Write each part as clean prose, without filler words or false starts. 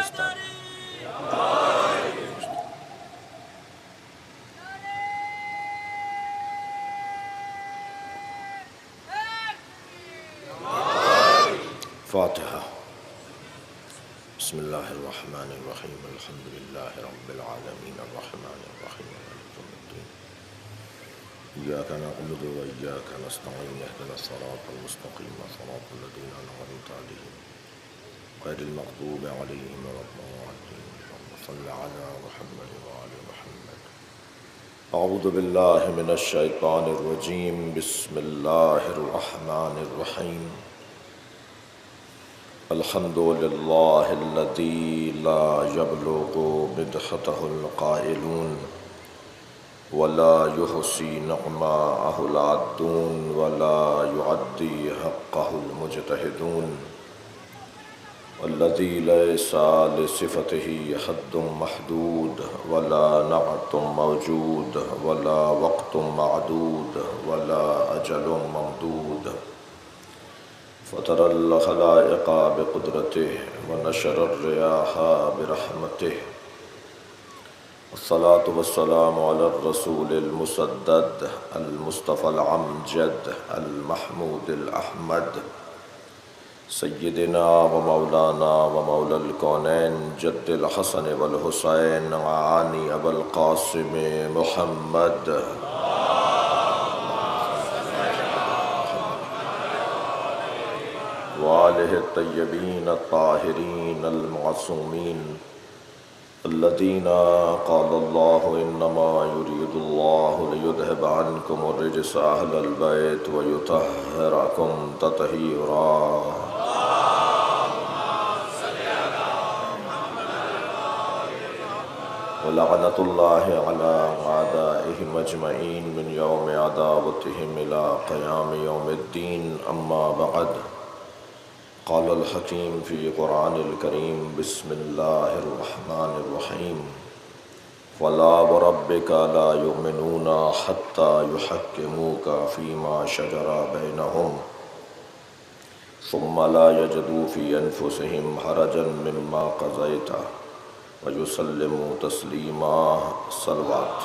پاکستان. فاتحہ. بسم اللہ الرحمن الرحیم. الحمد للہ رب العالمین الرحمن الرحیم مالک یوم الدین. ایاک نعبد و ایاک نستعین. اہدنا الصراط المستقیم صراط الذین انعمت علیہم غیر المغضوب علیہم ولا الضالین. اللہم صل علی محمد وآل محمد. اعوذ باللہ من الشیطان الرجیم. بسم اللہ الرحمن الرحیم. الحمد للہ الذی لا یبلغ مدحتہ القائلون ولا یحصی نعماءہ العادون ولا یعدی حقہ المجتہدون الذی لیس لصفتہ حد محدود ولا نعت موجود ولا وقت معدود ولا اجل ممدود فطر الخلائق بقدرته ونشر الرياح برحمته. الصلاة والسلام على الرسول المسدد المصطفى العمجد المحمود الأحمد سيدنا ومولانا ومولى الكونين جد الحسن والحسين عاني أبا القاسم محمد وآلہ الطیبین الطاہرین المعصومین الذین قال اللہ انما یرید اللہ لیذہب عنکم الرجس اہل البیت ویطہرکم تطہیرا. ولعنۃ اللہ علی اعدائہم اجمعین من یوم عداوتہم الی قیام یوم الدین. اما بعد. قال الحکیم فی قرآن الکریم. بسم اللہ الرحمن الرحیم. فلا وربک لا یؤمنون حتی یحکموک فیما شجر بینہم ثم لا یجدوا فی انفسہم حرجا مما قضیت ویسلموا تسلیما. صلوات.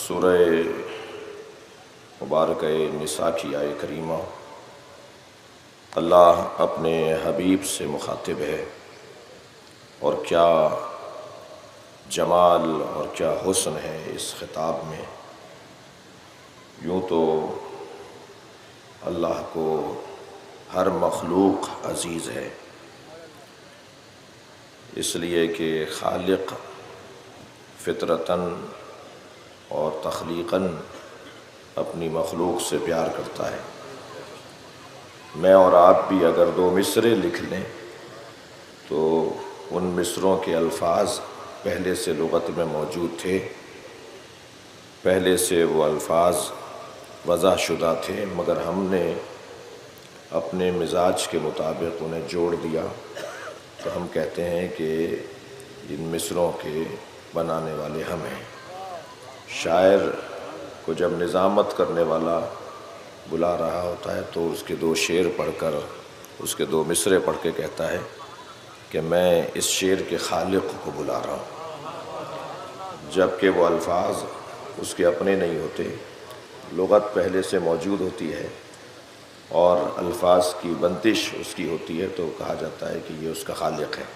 سورہ مبارکہ نساء کی آیہ کریمہ اللہ اپنے حبیب سے مخاطب ہے، اور کیا جمال اور کیا حسن ہے اس خطاب میں. یوں تو اللہ کو ہر مخلوق عزیز ہے، اس لیے کہ خالق فطرتاً اور تخلیقاً اپنی مخلوق سے پیار کرتا ہے. میں اور آپ بھی اگر دو مصرے لکھ لیں تو ان مصروں کے الفاظ پہلے سے لغت میں موجود تھے، پہلے سے وہ الفاظ وضع شدہ تھے، مگر ہم نے اپنے مزاج کے مطابق انہیں جوڑ دیا. تو ہم کہتے ہیں کہ ان مصروں کے بنانے والے ہم ہیں. شاعر کو جب نظامت کرنے والا بلا رہا ہوتا ہے تو اس کے دو شعر پڑھ کر، اس کے دو مصرے پڑھ کے کہتا ہے کہ میں اس شعر کے خالق کو بلا رہا ہوں، جبکہ وہ الفاظ اس کے اپنے نہیں ہوتے. لغت پہلے سے موجود ہوتی ہے اور الفاظ کی بندش اس کی ہوتی ہے، تو کہا جاتا ہے کہ یہ اس کا خالق ہے.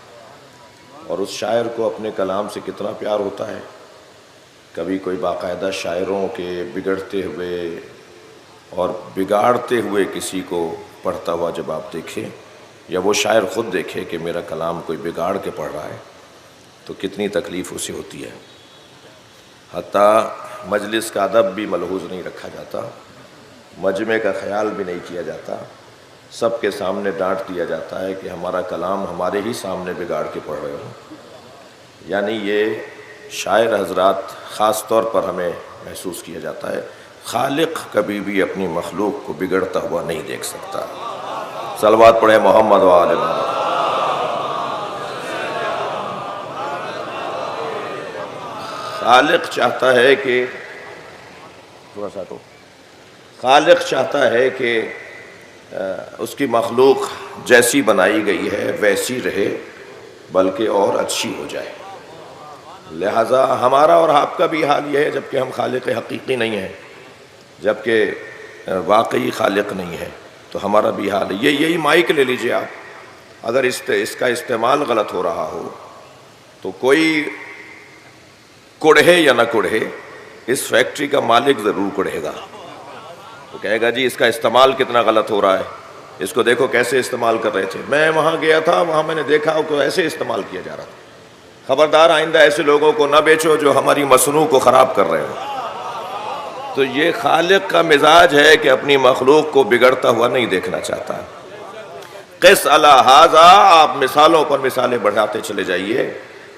اور اس شاعر کو اپنے کلام سے کتنا پیار ہوتا ہے. کبھی کوئی باقاعدہ شاعروں کے بگڑتے ہوئے اور بگاڑتے ہوئے کسی کو پڑھتا ہوا جب آپ دیکھیں، یا وہ شاعر خود دیکھے کہ میرا کلام کوئی بگاڑ کے پڑھ رہا ہے، تو کتنی تکلیف اسے ہوتی ہے. حتیٰ مجلس کا ادب بھی ملحوظ نہیں رکھا جاتا، مجمع کا خیال بھی نہیں کیا جاتا. سب کے سامنے ڈانٹ دیا جاتا ہے کہ ہمارا کلام ہمارے ہی سامنے بگاڑ کے پڑھ رہے ہو. یعنی یہ شاعر حضرات خاص طور پر ہمیں محسوس کیا جاتا ہے. خالق کبھی بھی اپنی مخلوق کو بگڑتا ہوا نہیں دیکھ سکتا. صلوات پڑھیں محمد و آل محمد. خالق چاہتا ہے کہ خالق چاہتا ہے کہ اس کی مخلوق جیسی بنائی گئی ہے ویسی رہے بلکہ اور اچھی ہو جائے۔ لہٰذا ہمارا اور آپ کا بھی حال یہ ہے، جبکہ ہم خالق حقیقی نہیں ہیں، جبکہ واقعی خالق نہیں ہے، تو ہمارا بھی حال ہے۔ یہی مائک لے لیجئے آپ، اگر اس کا استعمال غلط ہو رہا ہو تو کوئی کڑھے یا نہ کڑھے، اس فیکٹری کا مالک ضرور کڑھے گا، وہ کہے گا جی اس کا استعمال کتنا غلط ہو رہا ہے، اس کو دیکھو کیسے استعمال کر رہے تھے، میں وہاں گیا تھا، وہاں میں نے دیکھا کہ ایسے استعمال کیا جا رہا تھا۔ خبردار آئندہ ایسے لوگوں کو نہ بیچو جو ہماری مصنوع کو خراب کر رہے ہو۔ تو یہ خالق کا مزاج ہے کہ اپنی مخلوق کو بگڑتا ہوا نہیں دیکھنا چاہتا۔ قس علی ھذا، آپ مثالوں پر مثالیں بڑھاتے چلے جائیے،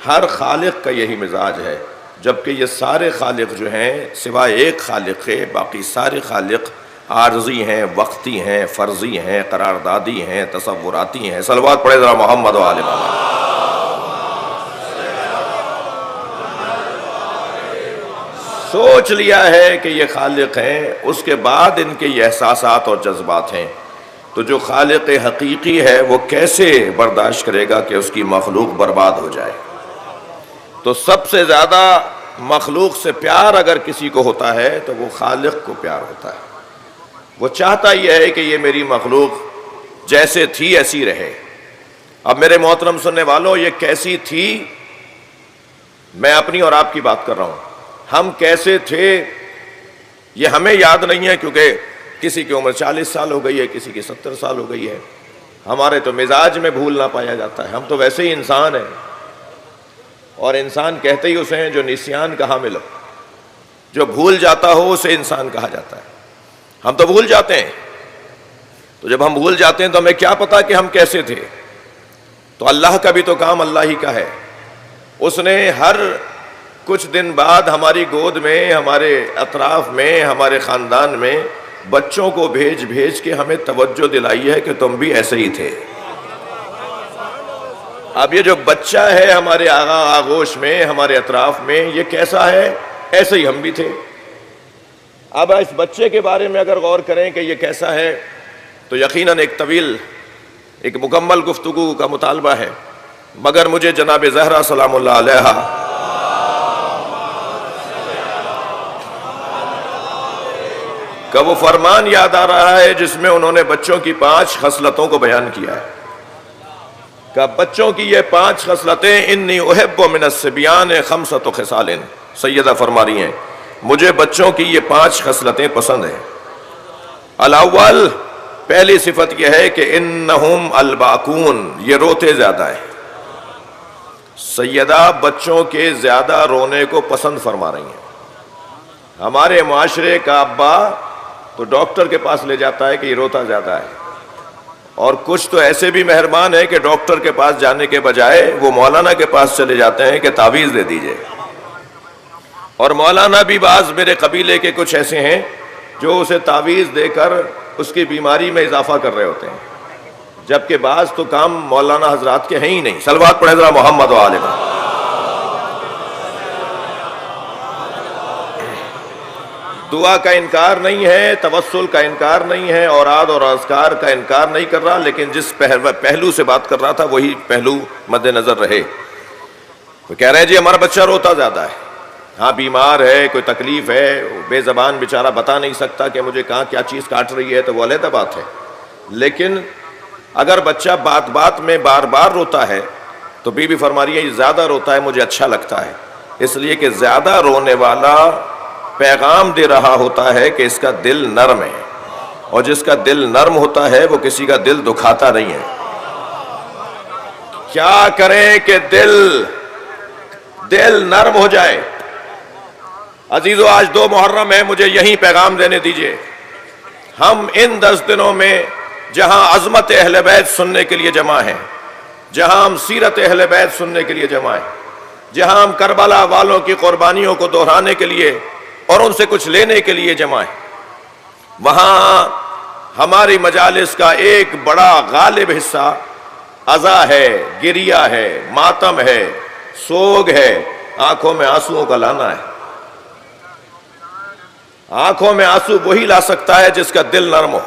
ہر خالق کا یہی مزاج ہے، جبکہ یہ سارے خالق جو ہیں سوائے ایک خالق ہے، باقی سارے خالق عارضی ہیں، وقتی ہیں، فرضی ہیں، قراردادی ہیں، تصوراتی ہیں۔ صلوات پڑھے ذرا محمد و آل محمد۔ سوچ لیا ہے کہ یہ خالق ہیں، اس کے بعد ان کے یہ احساسات اور جذبات ہیں، تو جو خالق حقیقی ہے وہ کیسے برداشت کرے گا کہ اس کی مخلوق برباد ہو جائے؟ تو سب سے زیادہ مخلوق سے پیار اگر کسی کو ہوتا ہے تو وہ خالق کو پیار ہوتا ہے۔ وہ چاہتا یہ ہے کہ یہ میری مخلوق جیسے تھی ایسی رہے۔ اب میرے محترم سننے والوں، یہ کیسی تھی، میں اپنی اور آپ کی بات کر رہا ہوں، ہم کیسے تھے یہ ہمیں یاد نہیں ہے، کیونکہ کسی کی عمر 40 سال ہو گئی ہے، کسی کی 70 سال ہو گئی ہے، ہمارے تو مزاج میں بھول نہ پایا جاتا ہے، ہم تو ویسے ہی انسان ہیں، اور انسان کہتے ہی اسے ہیں جو نسیان کا حامل ہو، جو بھول جاتا ہو اسے انسان کہا جاتا ہے۔ ہم تو بھول جاتے ہیں، تو جب ہم بھول جاتے ہیں تو ہمیں کیا پتا کہ ہم کیسے تھے؟ تو اللہ کا بھی تو کام اللہ ہی کا ہے، اس نے ہر کچھ دن بعد ہماری گود میں، ہمارے اطراف میں، ہمارے خاندان میں بچوں کو بھیج بھیج کے ہمیں توجہ دلائی ہے کہ تم بھی ایسے ہی تھے۔ اب یہ جو بچہ ہے ہمارے آغوش میں، ہمارے اطراف میں، یہ کیسا ہے؟ ایسے ہی ہم بھی تھے۔ اب اس بچے کے بارے میں اگر غور کریں کہ یہ کیسا ہے تو یقیناً ایک مکمل گفتگو کا مطالبہ ہے، مگر مجھے جناب زہرا سلام اللہ علیہا کا وہ فرمان یاد آ رہا ہے جس میں انہوں نے بچوں کی 5 خصلتوں کو بیان کیا ہے، کہ بچوں کی یہ 5 خصلتیں، انی احب من الصبیان 5 خصال، سیدہ فرما رہی ہیں مجھے بچوں کی یہ 5 خصلتیں پسند ہیں۔ الاول، پہلی صفت یہ ہے کہ انہم الباکون، یہ روتے زیادہ ہیں۔ سیدہ بچوں کے زیادہ رونے کو پسند فرما رہی ہیں۔ ہمارے معاشرے کا ابا تو ڈاکٹر کے پاس لے جاتا ہے کہ یہ روتا زیادہ ہے، اور کچھ تو ایسے بھی مہربان ہیں کہ ڈاکٹر کے پاس جانے کے بجائے وہ مولانا کے پاس چلے جاتے ہیں کہ تعویذ دے دیجئے، اور مولانا بھی بعض میرے قبیلے کے کچھ ایسے ہیں جو اسے تعویذ دے کر اس کی بیماری میں اضافہ کر رہے ہوتے ہیں، جبکہ بعض تو کام مولانا حضرات کے ہیں ہی نہیں۔ صلوات پڑھیں ذرا محمد و آل محمد۔ دعا کا انکار نہیں ہے، توسل کا انکار نہیں ہے، اوراد اور اذکار کا انکار نہیں کر رہا، لیکن جس پہلو سے بات کر رہا تھا وہی پہلو مد نظر رہے۔ وہ کہہ رہے ہیں جی ہمارا بچہ روتا زیادہ ہے، ہاں بیمار ہے، کوئی تکلیف ہے، بے زبان بیچارہ بتا نہیں سکتا کہ مجھے کہاں کیا چیز کاٹ رہی ہے، تو وہ علیحدہ بات ہے، لیکن اگر بچہ بات بات میں بار بار روتا ہے تو بی بی فرما رہی ہے یہ زیادہ روتا ہے مجھے اچھا لگتا ہے، اس لیے کہ زیادہ رونے والا پیغام دے رہا ہوتا ہے کہ اس کا دل نرم ہے، اور جس کا دل نرم ہوتا ہے وہ کسی کا دل دکھاتا نہیں ہے۔ کیا کریں کہ دل نرم ہو جائے؟ عزیزو آج 2 محرم ہے، مجھے یہی پیغام دینے دیجئے۔ ہم ان 10 دنوں میں جہاں عظمت اہل بیت سننے کے لیے جمع ہیں، جہاں ہم سیرت اہل بیت سننے کے لیے جمع ہیں، جہاں ہم کربلا والوں کی قربانیوں کو دہرانے کے لیے اور ان سے کچھ لینے کے لیے جمع ہیں، وہاں ہماری مجالس کا ایک بڑا غالب حصہ عزا ہے، گریہ ہے، ماتم ہے، سوگ ہے، آنکھوں میں آنسوؤں کا لانا ہے۔ آنکھوں میں آنسو وہی لا سکتا ہے جس کا دل نرم ہو۔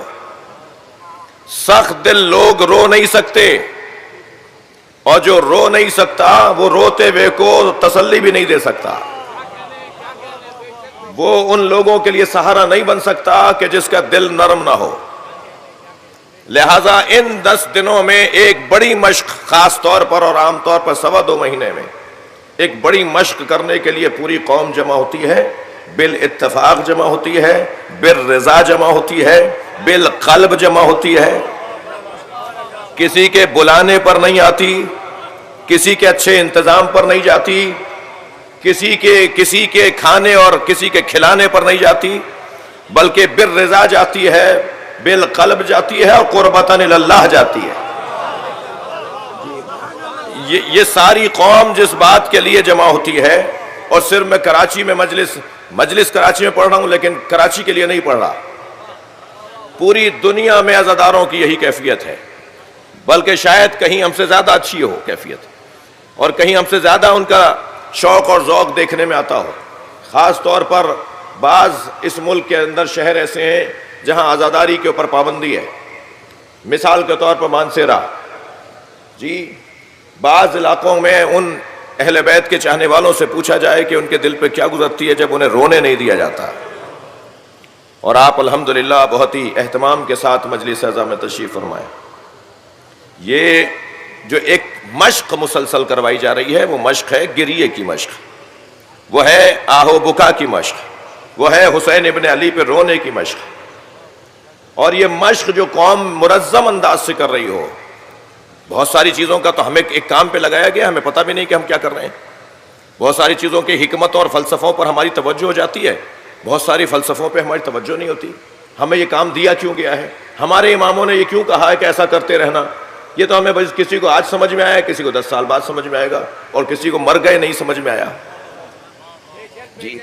سخت دل لوگ رو نہیں سکتے، اور جو رو نہیں سکتا وہ روتے ہوئے کو تسلی بھی نہیں دے سکتا، وہ ان لوگوں کے لیے سہارا نہیں بن سکتا کہ جس کا دل نرم نہ ہو۔ لہذا ان 10 دنوں میں ایک بڑی مشق خاص طور پر اور عام طور پر 2.25 مہینے میں ایک بڑی مشق کرنے کے لیے پوری قوم جمع ہوتی ہے، بالاتفاق جمع ہوتی ہے، بالرضا جمع ہوتی ہے، بالقلب جمع ہوتی ہے، کسی کے بلانے پر نہیں آتی، کسی کے اچھے انتظام پر نہیں جاتی، کسی کے کھانے اور کسی کے کھلانے پر نہیں جاتی، بلکہ بالرضا جاتی ہے، بالقلب جاتی ہے اور قربتاً اللہ جاتی ہے۔ یہ ساری قوم جس بات کے لیے جمع ہوتی ہے، اور صرف میں کراچی میں مجلس کراچی میں پڑھ رہا ہوں، لیکن کراچی کے لیے نہیں پڑھ رہا، پوری دنیا میں عزاداروں کی یہی کیفیت ہے، بلکہ شاید کہیں ہم سے زیادہ اچھی ہو کیفیت، اور کہیں ہم سے زیادہ ان کا شوق اور ذوق دیکھنے میں آتا ہو۔ خاص طور پر بعض اس ملک کے اندر شہر ایسے ہیں جہاں عزاداری کے اوپر پابندی ہے، مثال کے طور پر مانسیرا جی، بعض علاقوں میں ان اہل بیت کے چاہنے والوں سے پوچھا جائے کہ ان کے دل پہ کیا گزرتی ہے جب انہیں رونے نہیں دیا جاتا، اور آپ الحمدللہ بہت ہی اہتمام کے ساتھ مجلس اعظم میں تشریف فرمائے۔ یہ جو ایک مشق مسلسل کروائی جا رہی ہے وہ مشق ہے گریے کی مشق، وہ ہے آہ و بکا کی مشق، وہ ہے حسین ابن علی پہ رونے کی مشق، اور یہ مشق جو قوم منظم انداز سے کر رہی ہو، بہت ساری چیزوں کا تو ہمیں ایک کام پہ لگایا گیا، ہمیں پتہ بھی نہیں کہ ہم کیا کر رہے ہیں، بہت ساری چیزوں کی حکمتوں اور فلسفوں پر ہماری توجہ ہو جاتی ہے، بہت ساری فلسفوں پہ ہماری توجہ نہیں ہوتی۔ ہمیں یہ کام دیا کیوں گیا ہے، ہمارے اماموں نے یہ کیوں کہا ہے کہ ایسا کرتے رہنا، یہ تو ہمیں بس کسی کو آج سمجھ میں آیا، کسی کو 10 سال بعد سمجھ میں آئے گا، اور کسی کو مر گئے نہیں سمجھ میں آیا جی۔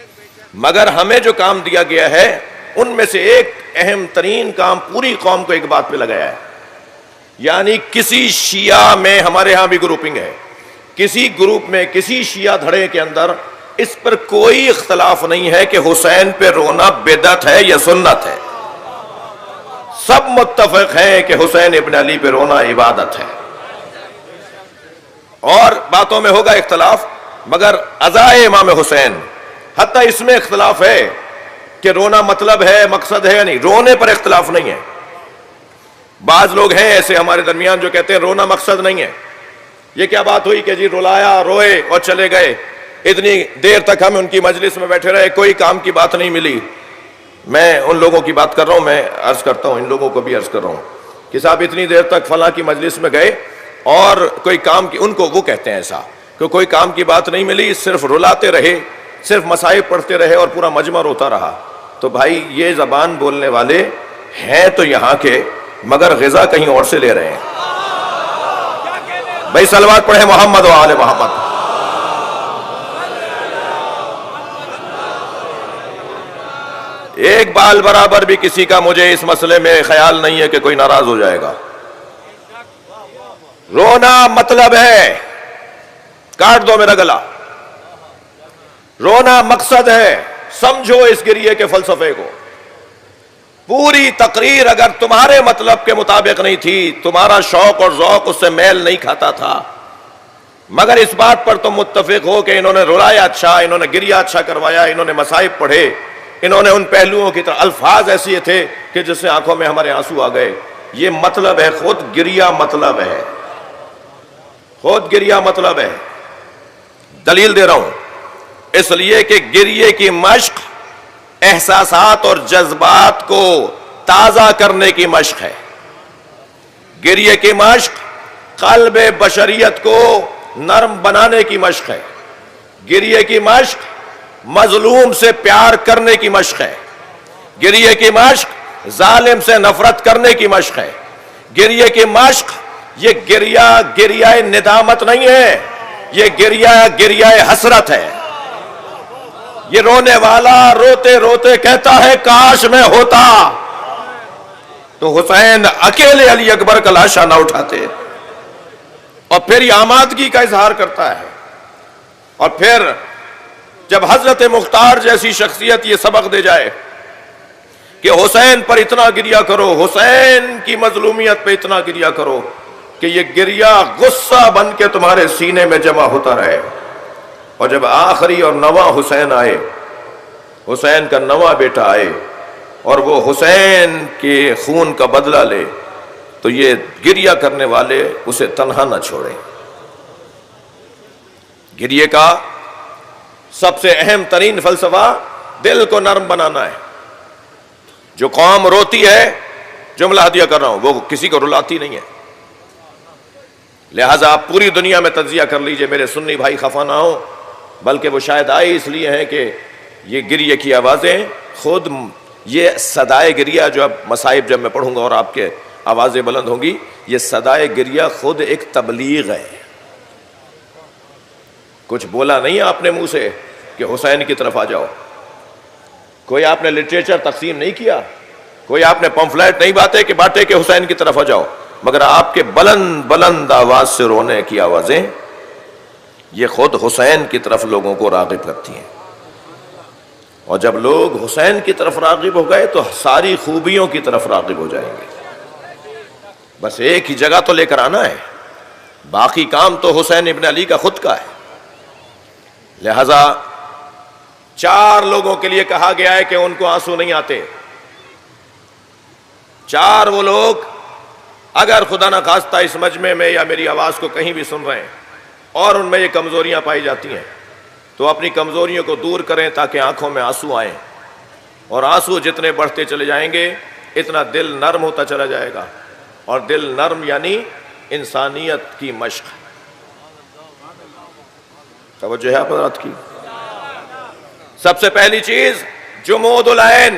مگر ہمیں جو کام دیا گیا ہے ان میں سے ایک اہم ترین کام پوری قوم کو ایک بات پہ لگایا ہے، یعنی کسی شیعہ میں، ہمارے ہاں بھی گروپنگ ہے، کسی گروپ میں کسی شیعہ دھڑے کے اندر اس پر کوئی اختلاف نہیں ہے کہ حسین پہ رونا بدعت ہے یا سنت ہے، سب متفق ہیں کہ حسین ابن علی پہ رونا عبادت ہے۔ اور باتوں میں ہوگا اختلاف، مگر عزائے امام حسین حتیٰ اس میں اختلاف ہے کہ رونا مطلب ہے، مقصد ہے یا نہیں، رونے پر اختلاف نہیں ہے۔ بعض لوگ ہیں ایسے ہمارے درمیان جو کہتے ہیں رونا مقصد نہیں ہے، یہ کیا بات ہوئی کہ جی رلایا، روئے اور چلے گئے، اتنی دیر تک ہم ان کی مجلس میں بیٹھے رہے، کوئی کام کی بات نہیں ملی۔ میں ان لوگوں کی بات کر رہا ہوں، میں عرض کرتا ہوں، ان لوگوں کو بھی عرض کر رہا ہوں کہ صاحب اتنی دیر تک فلاں کی مجلس میں گئے اور کوئی کام کی، ان کو وہ کہتے ہیں ایسا کہ کوئی کام کی بات نہیں ملی، صرف رلاتے رہے، صرف مصائب پڑھتے رہے اور پورا مجمع روتا رہا۔ تو بھائی یہ زبان بولنے والے ہیں تو یہاں کے، مگر غذا کہیں اور سے لے رہے ہیں۔ بھائی صلوات پڑھیں محمد و آل محمد۔ ایک بال برابر بھی کسی کا مجھے اس مسئلے میں خیال نہیں ہے کہ کوئی ناراض ہو جائے گا۔ رونا مطلب ہے، کاٹ دو میرا گلا، رونا مقصد ہے، سمجھو اس گریے کے فلسفے کو۔ پوری تقریر اگر تمہارے مطلب کے مطابق نہیں تھی، تمہارا شوق اور ذوق اس سے میل نہیں کھاتا تھا، مگر اس بات پر تم متفق ہو کہ انہوں نے رلایا اچھا، انہوں نے گریا اچھا کروایا، انہوں نے مصائب پڑھے، انہوں نے ان پہلوؤں کی طرح الفاظ ایسی تھے کہ جس سے آنکھوں میں ہمارے آنسو آ گئے، یہ مطلب ہے، خود گریا مطلب ہے، خود گریا مطلب ہے۔ دلیل دے رہا ہوں، اس لیے کہ گریے کی مشق احساسات اور جذبات کو تازہ کرنے کی مشق ہے، گریے کی مشق قلب بشریت کو نرم بنانے کی مشق ہے، گریے کی مشق مظلوم سے پیار کرنے کی مشق ہے، گریے کی مشق ظالم سے نفرت کرنے کی مشق ہے، گریے کی مشق یہ گریہ ندامت نہیں ہے، یہ گریہ حسرت ہے۔ یہ رونے والا روتے روتے کہتا ہے کاش میں ہوتا تو حسین اکیلے علی اکبر کا لاشا نہ اٹھاتے، اور پھر یہ آمادگی کا اظہار کرتا ہے، اور پھر جب حضرت مختار جیسی شخصیت یہ سبق دے جائے کہ حسین پر اتنا گریا کرو، حسین کی مظلومیت پہ اتنا گریا کرو کہ یہ گریا غصہ بن کے تمہارے سینے میں جمع ہوتا رہے. اور جب آخری اور نواں حسین آئے، حسین کا نواں بیٹا آئے اور وہ حسین کے خون کا بدلہ لے، تو یہ گریہ کرنے والے اسے تنہا نہ چھوڑیں. گریے کا سب سے اہم ترین فلسفہ دل کو نرم بنانا ہے. جو قوم روتی ہے، جملہ ہدیہ کر رہا ہوں، وہ کسی کو رلاتی نہیں ہے. لہٰذا آپ پوری دنیا میں تجزیہ کر لیجئے، میرے سنی بھائی خفا نہ ہوں، بلکہ وہ شاید آئے اس لیے ہیں کہ یہ گریے کی آوازیں خود، یہ صدائے گریہ جو اب مصائب جب میں پڑھوں گا اور آپ کے آوازیں بلند ہوں گی، یہ صدائے گریہ خود ایک تبلیغ ہے. کچھ بولا نہیں آپ نے منہ سے کہ حسین کی طرف آ جاؤ، کوئی آپ نے لٹریچر تقسیم نہیں کیا، کوئی آپ نے پمفلیٹ نہیں بانٹے کہ حسین کی طرف آ جاؤ، مگر آپ کے بلند بلند آواز سے رونے کی آوازیں یہ خود حسین کی طرف لوگوں کو راغب کرتی ہیں. اور جب لوگ حسین کی طرف راغب ہو گئے تو ساری خوبیوں کی طرف راغب ہو جائیں گے. بس ایک ہی جگہ تو لے کر آنا ہے، باقی کام تو حسین ابن علی کا خود کا ہے. لہذا 4 لوگوں کے لیے کہا گیا ہے کہ ان کو آنسو نہیں آتے. 4 وہ لوگ اگر خدا نہ خواستہ اس مجمع میں یا میری آواز کو کہیں بھی سن رہے ہیں اور ان میں یہ کمزوریاں پائی جاتی ہیں، تو اپنی کمزوریوں کو دور کریں تاکہ آنکھوں میں آنسو آئیں. اور آنسو جتنے بڑھتے چلے جائیں گے اتنا دل نرم ہوتا چلا جائے گا. اور دل نرم یعنی انسانیت کی مشق. توجہ ہے آپ حضرات کی؟ سب سے پہلی چیز جمود العین،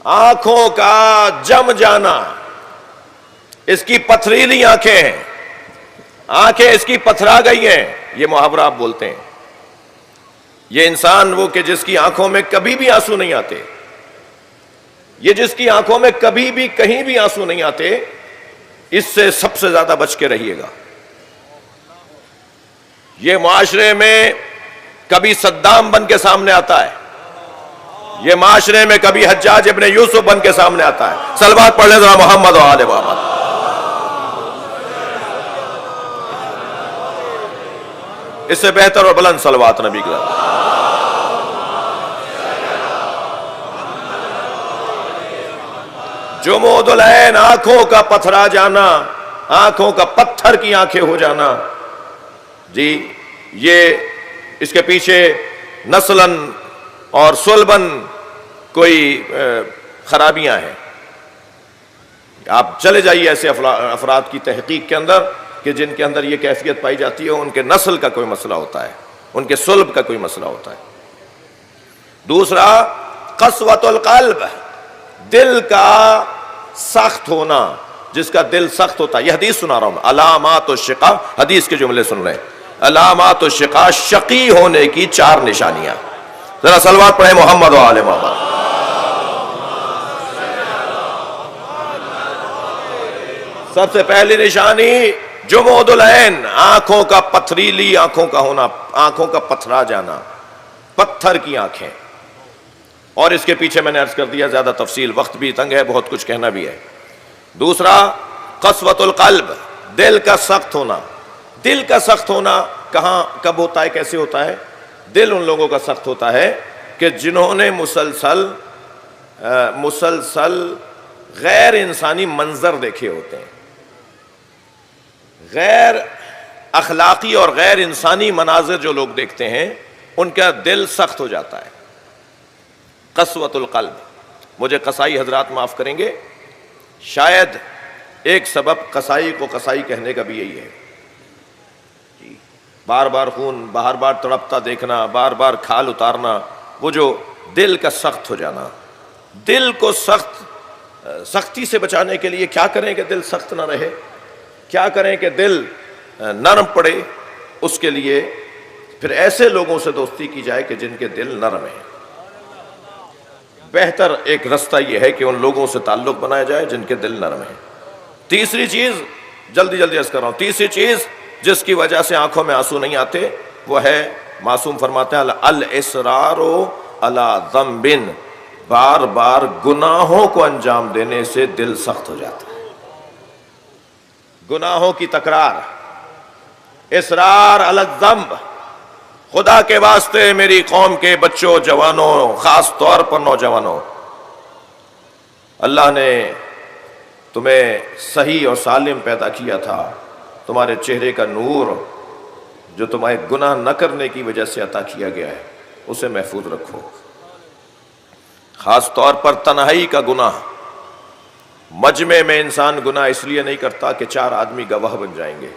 آنکھوں کا جم جانا. اس کی پتھریلی آنکھیں ہیں، آنکھیں اس کی پتھرا گئی ہیں، یہ محاورہ آپ بولتے ہیں. یہ انسان وہ کہ جس کی آنکھوں میں کبھی بھی آنسو نہیں آتے، یہ جس کی آنکھوں میں کبھی بھی کہیں بھی آنسو نہیں آتے، اس سے سب سے زیادہ بچ کے رہیے گا. یہ معاشرے میں کبھی صدام بن کے سامنے آتا ہے، یہ معاشرے میں کبھی حجاج ابن یوسف بن کے سامنے آتا ہے. صلوات پڑھ لیں ذرا محمد و آل محمد. اس سے بہتر اور بلند صلوات نبی کی. جمود العین، آنکھوں کا پتھرا جانا، آنکھوں کا پتھر کی آنکھیں ہو جانا. جی یہ اس کے پیچھے نسلاً اور سلباً کوئی خرابیاں ہیں. آپ چلے جائیے ایسے افراد کی تحقیق کے اندر کہ جن کے اندر یہ کیفیت پائی جاتی ہے، ان کے نسل کا کوئی مسئلہ ہوتا ہے، ان کے سلب کا کوئی مسئلہ ہوتا ہے. دوسرا قسوۃ القلب، دل کا سخت ہونا. جس کا دل سخت ہوتا ہے، یہ حدیث سنا رہا ہوں میں، علامات الشقاء، حدیث کے جملے سن رہے ہیں. علامات الشقاء، شقی ہونے کی 4 نشانیاں. ذرا صلوات پڑھیں محمد و آل محمد. سب سے پہلی نشانی جمود العین، آنکھوں کا پتھریلی آنکھوں کا ہونا، آنکھوں کا پتھرا جانا، پتھر کی آنکھیں. اور اس کے پیچھے میں نے عرض کر دیا، زیادہ تفصیل، وقت بھی تنگ ہے، بہت کچھ کہنا بھی ہے. دوسرا قسوۃ القلب، دل کا سخت ہونا. دل کا سخت ہونا کہاں کب ہوتا ہے، کیسے ہوتا ہے؟ دل ان لوگوں کا سخت ہوتا ہے کہ جنہوں نے مسلسل غیر انسانی منظر دیکھے ہوتے ہیں، غیر اخلاقی اور غیر انسانی مناظر جو لوگ دیکھتے ہیں، ان کا دل سخت ہو جاتا ہے. قسوۃ القلب. مجھے قصائی حضرات معاف کریں گے، شاید ایک سبب قصائی کو قصائی کہنے کا بھی یہی ہے. بار بار خون بار بار تڑپتا دیکھنا، بار بار کھال اتارنا، وہ جو دل کا سخت ہو جانا. دل کو سختی سے بچانے کے لیے کیا کریں کہ دل سخت نہ رہے، کیا کریں کہ دل نرم پڑے؟ اس کے لیے پھر ایسے لوگوں سے دوستی کی جائے کہ جن کے دل نرم ہیں. بہتر ایک رستہ یہ ہے کہ ان لوگوں سے تعلق بنایا جائے جن کے دل نرم ہیں. تیسری چیز، جلدی عرض کر رہا ہوں، تیسری چیز جس کی وجہ سے آنکھوں میں آنسو نہیں آتے، وہ ہے، معصوم فرماتے ہیں، الاصرار علی ذنب بار بار گناہوں کو انجام دینے سے دل سخت ہو جاتا ہے۔ گناہوں کی تکرار، اصرار علی الذنب۔ خدا کے واسطے میری قوم کے بچوں، جوانوں، خاص طور پر نوجوانوں، اللہ نے تمہیں صحیح اور سالم پیدا کیا تھا، تمہارے چہرے کا نور جو تمہیں گناہ نہ کرنے کی وجہ سے عطا کیا گیا ہے اسے محفوظ رکھو۔ خاص طور پر تنہائی کا گناہ۔ مجمع میں انسان گناہ اس لیے نہیں کرتا کہ 4 آدمی گواہ بن جائیں گے،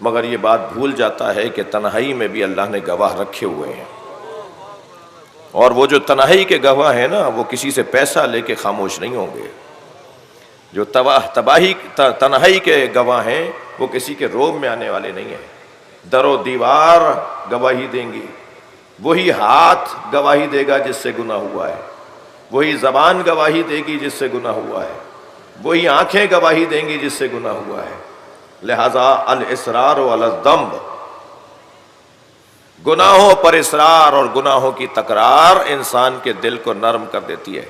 مگر یہ بات بھول جاتا ہے کہ تنہائی میں بھی اللہ نے گواہ رکھے ہوئے ہیں، اور وہ جو تنہائی کے گواہ ہیں نا، وہ کسی سے پیسہ لے کے خاموش نہیں ہوں گے۔ جو تنہائی کے گواہ ہیں وہ کسی کے روب میں آنے والے نہیں ہیں۔ در و دیوار گواہی دیں گی، وہی ہاتھ گواہی دے گا جس سے گناہ ہوا ہے، وہی زبان گواہی دے گی جس سے گناہ ہوا ہے، وہی آنکھیں گواہی دیں گی جس سے گناہ ہوا ہے۔ لہذا الاصرار علی الذنب، گناہوں پر اصرار اور گناہوں کی تکرار انسان کے دل کو نرم کر دیتی ہے۔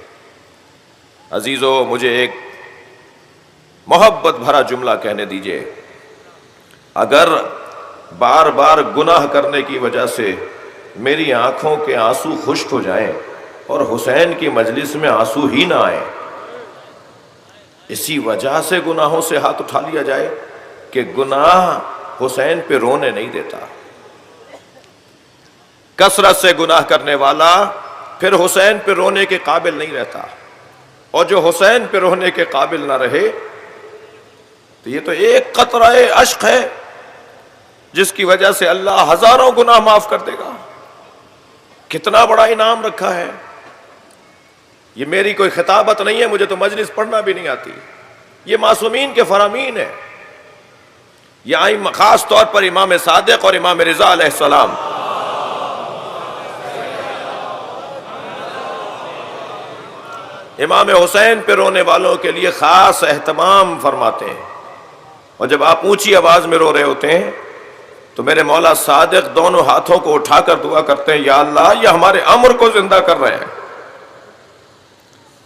عزیزو، مجھے ایک محبت بھرا جملہ کہنے دیجئے۔ اگر بار بار گناہ کرنے کی وجہ سے میری آنکھوں کے آنسو خشک ہو جائیں اور حسین کی مجلس میں آنسو ہی نہ آئیں، اسی وجہ سے گناہوں سے ہاتھ اٹھا لیا جائے کہ گناہ حسین پہ رونے نہیں دیتا۔ کثرت سے گناہ کرنے والا پھر حسین پہ رونے کے قابل نہیں رہتا، اور جو حسین پہ رونے کے قابل نہ رہے تو یہ تو ایک قطرہ اشک ہے جس کی وجہ سے اللہ ہزاروں گناہ معاف کر دے گا۔ کتنا بڑا انعام رکھا ہے۔ یہ میری کوئی خطابت نہیں ہے، مجھے تو مجلس پڑھنا بھی نہیں آتی، یہ معصومین کے فرامین ہے۔ یہ خاص طور پر امام صادق اور امام رضا علیہ السلام امام حسین پہ رونے والوں کے لیے خاص اہتمام فرماتے ہیں، اور جب آپ اونچی آواز میں رو رہے ہوتے ہیں تو میرے مولا صادق دونوں ہاتھوں کو اٹھا کر دعا کرتے ہیں، یا اللہ یہ ہمارے امر کو زندہ کر رہے ہیں۔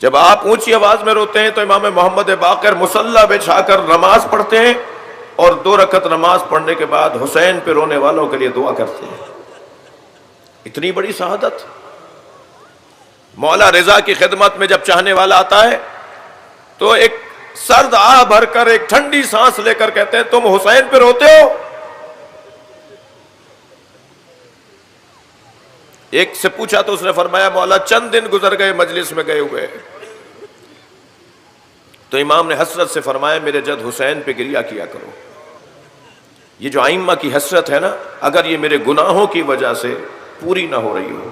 جب آپ اونچی آواز میں روتے ہیں تو امام محمد باقر مصلی بچھا کر نماز پڑھتے ہیں، اور 2 رکعت نماز پڑھنے کے بعد حسین پہ رونے والوں کے لیے دعا کرتے ہیں۔ اتنی بڑی شہادت۔ مولا رضا کی خدمت میں جب چاہنے والا آتا ہے تو ایک سرد آہ بھر کر، ایک ٹھنڈی سانس لے کر کہتے ہیں، تم حسین پہ روتے ہو؟ ایک سے پوچھا تو اس نے فرمایا، مولا چند دن گزر گئے مجلس میں گئے ہوئے۔ تو امام نے حسرت سے فرمایا، میرے جد حسین پہ گریہ کیا کرو۔ یہ جو ائمہ کی حسرت ہے نا، اگر یہ میرے گناہوں کی وجہ سے پوری نہ ہو رہی ہو،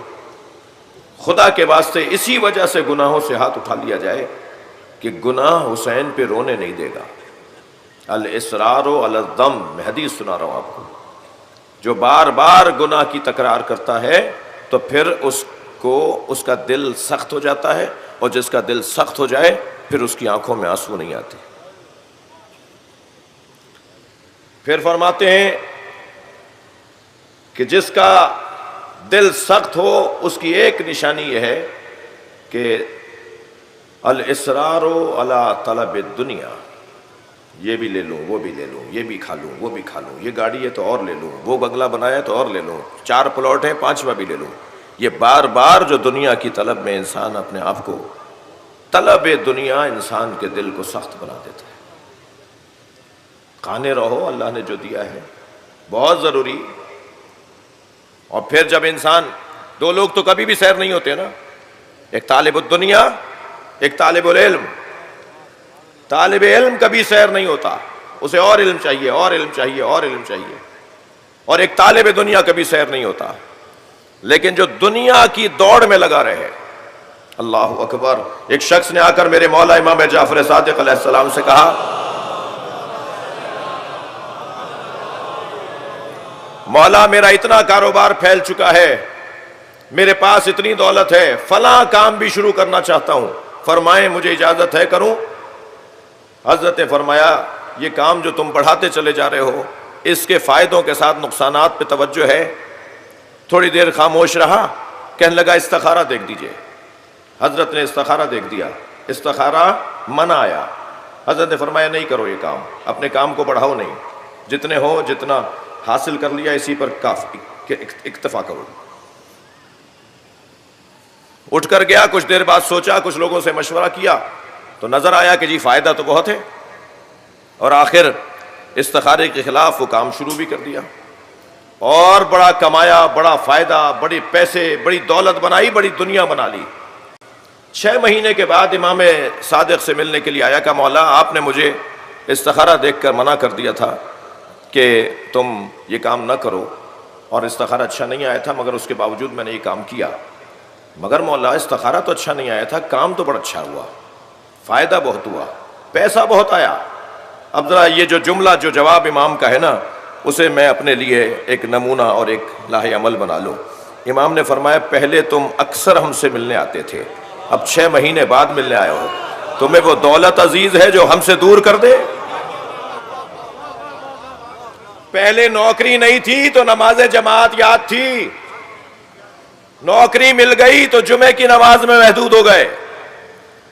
خدا کے واسطے اسی وجہ سے گناہوں سے ہاتھ اٹھا لیا جائے کہ گناہ حسین پہ رونے نہیں دے گا۔ الاصرار علی الذنب، میں حدیث سنا رہا ہوں آپ کو، جو بار بار گناہ کی تکرار کرتا ہے تو پھر اس کا دل سخت ہو جاتا ہے، اور جس کا دل سخت ہو جائے پھر اس کی آنکھوں میں آنسو نہیں آتے۔ پھر فرماتے ہیں کہ جس کا دل سخت ہو اس کی ایک نشانی یہ ہے کہ الاصرار علی طلب الدنیا، یہ بھی لے لوں، وہ بھی لے لوں، یہ بھی کھا لوں، وہ بھی کھا لوں، یہ گاڑی ہے تو اور لے لوں، وہ بنگلہ بنایا تو اور لے لوں، 4 پلاٹ ہیں 5واں بھی لے لوں۔ یہ بار بار جو دنیا کی طلب میں انسان اپنے آپ کو، طلب دنیا انسان کے دل کو سخت بنا دیتا ہے۔ کھانے رہو، اللہ نے جو دیا ہے بہت ضروری۔ اور پھر جب انسان، 2 لوگ تو کبھی بھی سیر نہیں ہوتے نا، ایک طالب الدنیا، ایک طالب العلم۔ طالب علم کبھی سیر نہیں ہوتا، اسے اور علم چاہیے، اور علم چاہیے، اور علم چاہیے۔ اور ایک طالب دنیا کبھی سیر نہیں ہوتا، لیکن جو دنیا کی دوڑ میں لگا رہے، اللہ اکبر۔ ایک شخص نے آ کر میرے مولا امام جعفر صادق علیہ السلام سے کہا، مولا میرا اتنا کاروبار پھیل چکا ہے، میرے پاس اتنی دولت ہے، فلاں کام بھی شروع کرنا چاہتا ہوں، فرمائیں مجھے اجازت ہے کروں؟ حضرت نے فرمایا، یہ کام جو تم بڑھاتے چلے جا رہے ہو اس کے فائدوں کے ساتھ نقصانات پہ توجہ ہے۔ تھوڑی دیر خاموش رہا، کہنے لگا استخارہ دیکھ دیجئے۔ حضرت نے استخارہ دیکھ دیا، استخارہ منع آیا، حضرت نے فرمایا نہیں کرو یہ کام، اپنے کام کو بڑھاؤ نہیں، جتنے ہو جتنا حاصل کر لیا اسی پر کافی اکتفا کرو۔ اٹھ کر گیا، کچھ دیر بعد سوچا، کچھ لوگوں سے مشورہ کیا تو نظر آیا کہ جی فائدہ تو بہت ہے، اور آخر استخارے کے خلاف وہ کام شروع بھی کر دیا اور بڑا کمایا، بڑا فائدہ، بڑے پیسے، بڑی دولت بنائی، بڑی دنیا بنا لی۔ 6 مہینے کے بعد امام صادق سے ملنے کے لیے آیا کہ مولا آپ نے مجھے استخارہ دیکھ کر منع کر دیا تھا کہ تم یہ کام نہ کرو، اور استخارہ اچھا نہیں آیا تھا، مگر اس کے باوجود میں نے یہ کام کیا۔ مگر مولا استخارہ تو اچھا نہیں آیا تھا، کام تو بڑا اچھا ہوا، فائدہ بہت ہوا، پیسہ بہت آیا۔ اب ذرا یہ جو جملہ جو جواب امام کا ہے نا، اسے میں اپنے لیے ایک نمونہ اور ایک لاہ عمل بنا لوں۔ امام نے فرمایا پہلے تم اکثر ہم سے ملنے آتے تھے، اب 6 مہینے بعد ملنے آئے ہو، تمہیں وہ دولت عزیز ہے جو ہم سے دور کر دے؟ پہلے نوکری نہیں تھی تو نماز جماعت یاد تھی، نوکری مل گئی تو جمعے کی نماز میں محدود ہو گئے،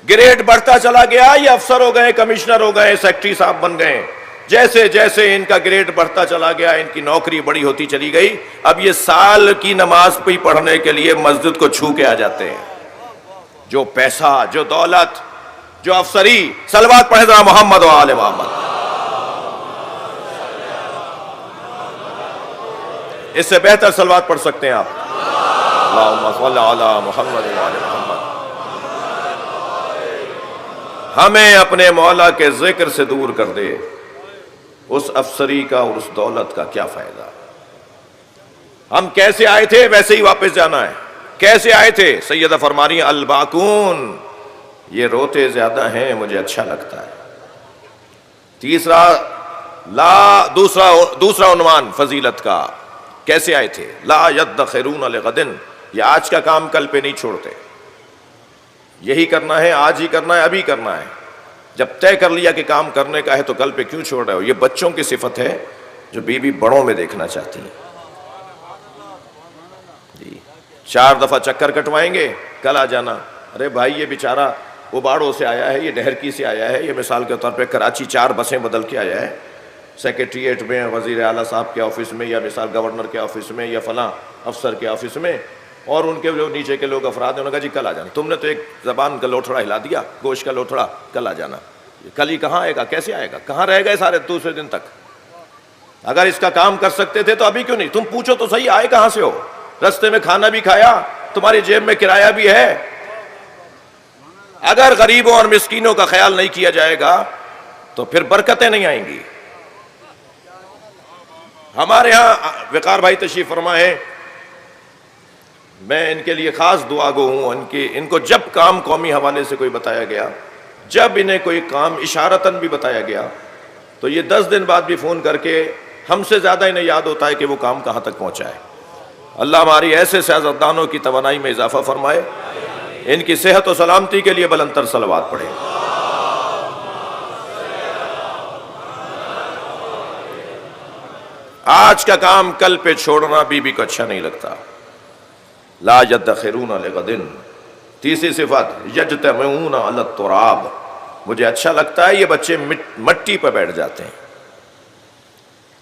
گریڈ بڑھتا چلا گیا، یہ افسر ہو گئے، کمشنر ہو گئے، سیکٹری صاحب بن گئے، جیسے جیسے ان کا گریڈ بڑھتا چلا گیا ان کی نوکری بڑی ہوتی چلی گئی، اب یہ سال کی نماز پہ پڑھنے کے لیے مسجد کو چھو کے آ جاتے ہیں۔ جو پیسہ، جو دولت، جو افسری، صلوات پڑھیں ذرا محمد و آل محمد۔ اس سے بہتر صلوات پڑھ سکتے ہیں آپ، اللہم صل علی محمد و آل محمد۔ ہمیں اپنے مولا کے ذکر سے دور کر دے، اس افسری کا اور اس دولت کا کیا فائدہ؟ ہم کیسے آئے تھے ویسے ہی واپس جانا ہے۔ کیسے آئے تھے؟ سیدہ فرما رہی ہیں الباکون، یہ روتے زیادہ ہیں مجھے اچھا لگتا ہے۔ دوسرا عنوان فضیلت کا، کیسے آئے تھے؟ لا یدخرون لغد، یہ آج کا کام کل پہ نہیں چھوڑتے، یہی کرنا ہے، آج ہی کرنا ہے، ابھی کرنا ہے۔ جب طے کر لیا کہ کام کرنے کا ہے تو کل پہ کیوں چھوڑ رہے ہو؟ یہ بچوں کی صفت ہے جو بیوی بڑوں میں دیکھنا چاہتی ہیں۔ جی 4 دفعہ چکر کٹوائیں گے، کل آ جانا۔ ارے بھائی یہ بیچارہ اباڑوں سے آیا ہے، یہ ڈہرکی سے آیا ہے، یہ مثال کے طور پہ کراچی 4 بسیں بدل کے آیا ہے، سیکریٹریٹ میں، وزیر اعلیٰ صاحب کے آفس میں، یا مثال گورنر کے آفس میں، یا فلاں افسر کے آفس میں، اور ان کے جو نیچے کے لوگ افراد ہیں انہوں نے کہا جی کل آ جانا۔ تم نے تو ایک زبان کا لوٹڑا ہلا دیا، گوشت کا لوٹڑا، کل آ جانا۔ کل ہی کہاں آئے گا؟ کیسے آئے گا؟ کہاں رہ گئے سارے دوسرے دن تک؟ اگر اس کا کام کر سکتے تھے تو ابھی کیوں نہیں؟ تم پوچھو تو صحیح، آئے کہاں سے ہو؟ رستے میں کھانا بھی کھایا، تمہاری جیب میں کرایہ بھی ہے۔ اگر غریبوں اور مسکینوں کا خیال نہیں کیا جائے گا تو پھر برکتیں نہیں آئیں گی۔ ہمارے ہاں وقار بھائی تشریف فرما ہے، میں ان کے لیے خاص دعا گو ہوں۔ ان کو جب کام قومی حوالے سے کوئی بتایا گیا، جب انہیں کوئی کام اشارتاً بھی بتایا گیا تو یہ 10 دن بعد بھی فون کر کے ہم سے زیادہ انہیں یاد ہوتا ہے کہ وہ کام کہاں تک پہنچا ہے۔ اللہ ہماری ایسے سیاستدانوں کی توانائی میں اضافہ فرمائے، ان کی صحت و سلامتی کے لیے بلند تر صلوات پڑھیں۔ آج کا کام کل پہ چھوڑنا بیوی کو اچھا نہیں لگتا۔ لا یدخرون لغد۔ تیسری صفت یجتمعون علی التراب، مجھے اچھا لگتا ہے یہ بچے مٹی پہ بیٹھ جاتے ہیں،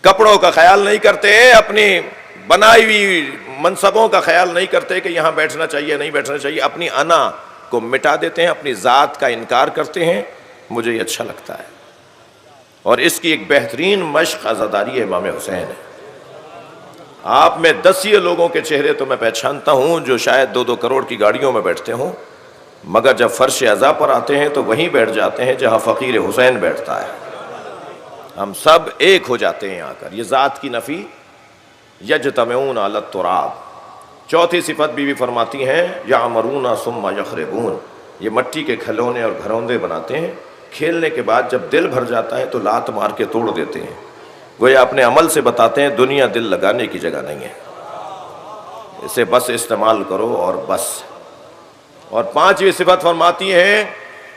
کپڑوں کا خیال نہیں کرتے، اپنی بنائی ہوئی منصبوں کا خیال نہیں کرتے کہ یہاں بیٹھنا چاہیے نہیں بیٹھنا چاہیے، اپنی انا کو مٹا دیتے ہیں، اپنی ذات کا انکار کرتے ہیں۔ مجھے یہ اچھا لگتا ہے، اور اس کی ایک بہترین مشق عزاداری امام حسین ہے۔ آپ میں 10 لوگوں کے چہرے تو میں پہچانتا ہوں جو شاید 2-2 کروڑ کی گاڑیوں میں بیٹھتے ہوں، مگر جب فرش عزا پر آتے ہیں تو وہیں بیٹھ جاتے ہیں جہاں فقیر حسین بیٹھتا ہے۔ ہم سب ایک ہو جاتے ہیں آ کر۔ یہ ذات کی نفی، یجتمعون علی التراب۔ چوتھی صفت بیوی فرماتی ہیں یعمرون ثم یخربون، یہ مٹی کے کھلونے اور گھروندے بناتے ہیں، کھیلنے کے بعد جب دل بھر جاتا ہے تو لات مار کے توڑ دیتے ہیں۔ گویا اپنے عمل سے بتاتے ہیں دنیا دل لگانے کی جگہ نہیں ہے، اسے بس استعمال کرو اور بس۔ اور 5ویں صفت فرماتی ہیں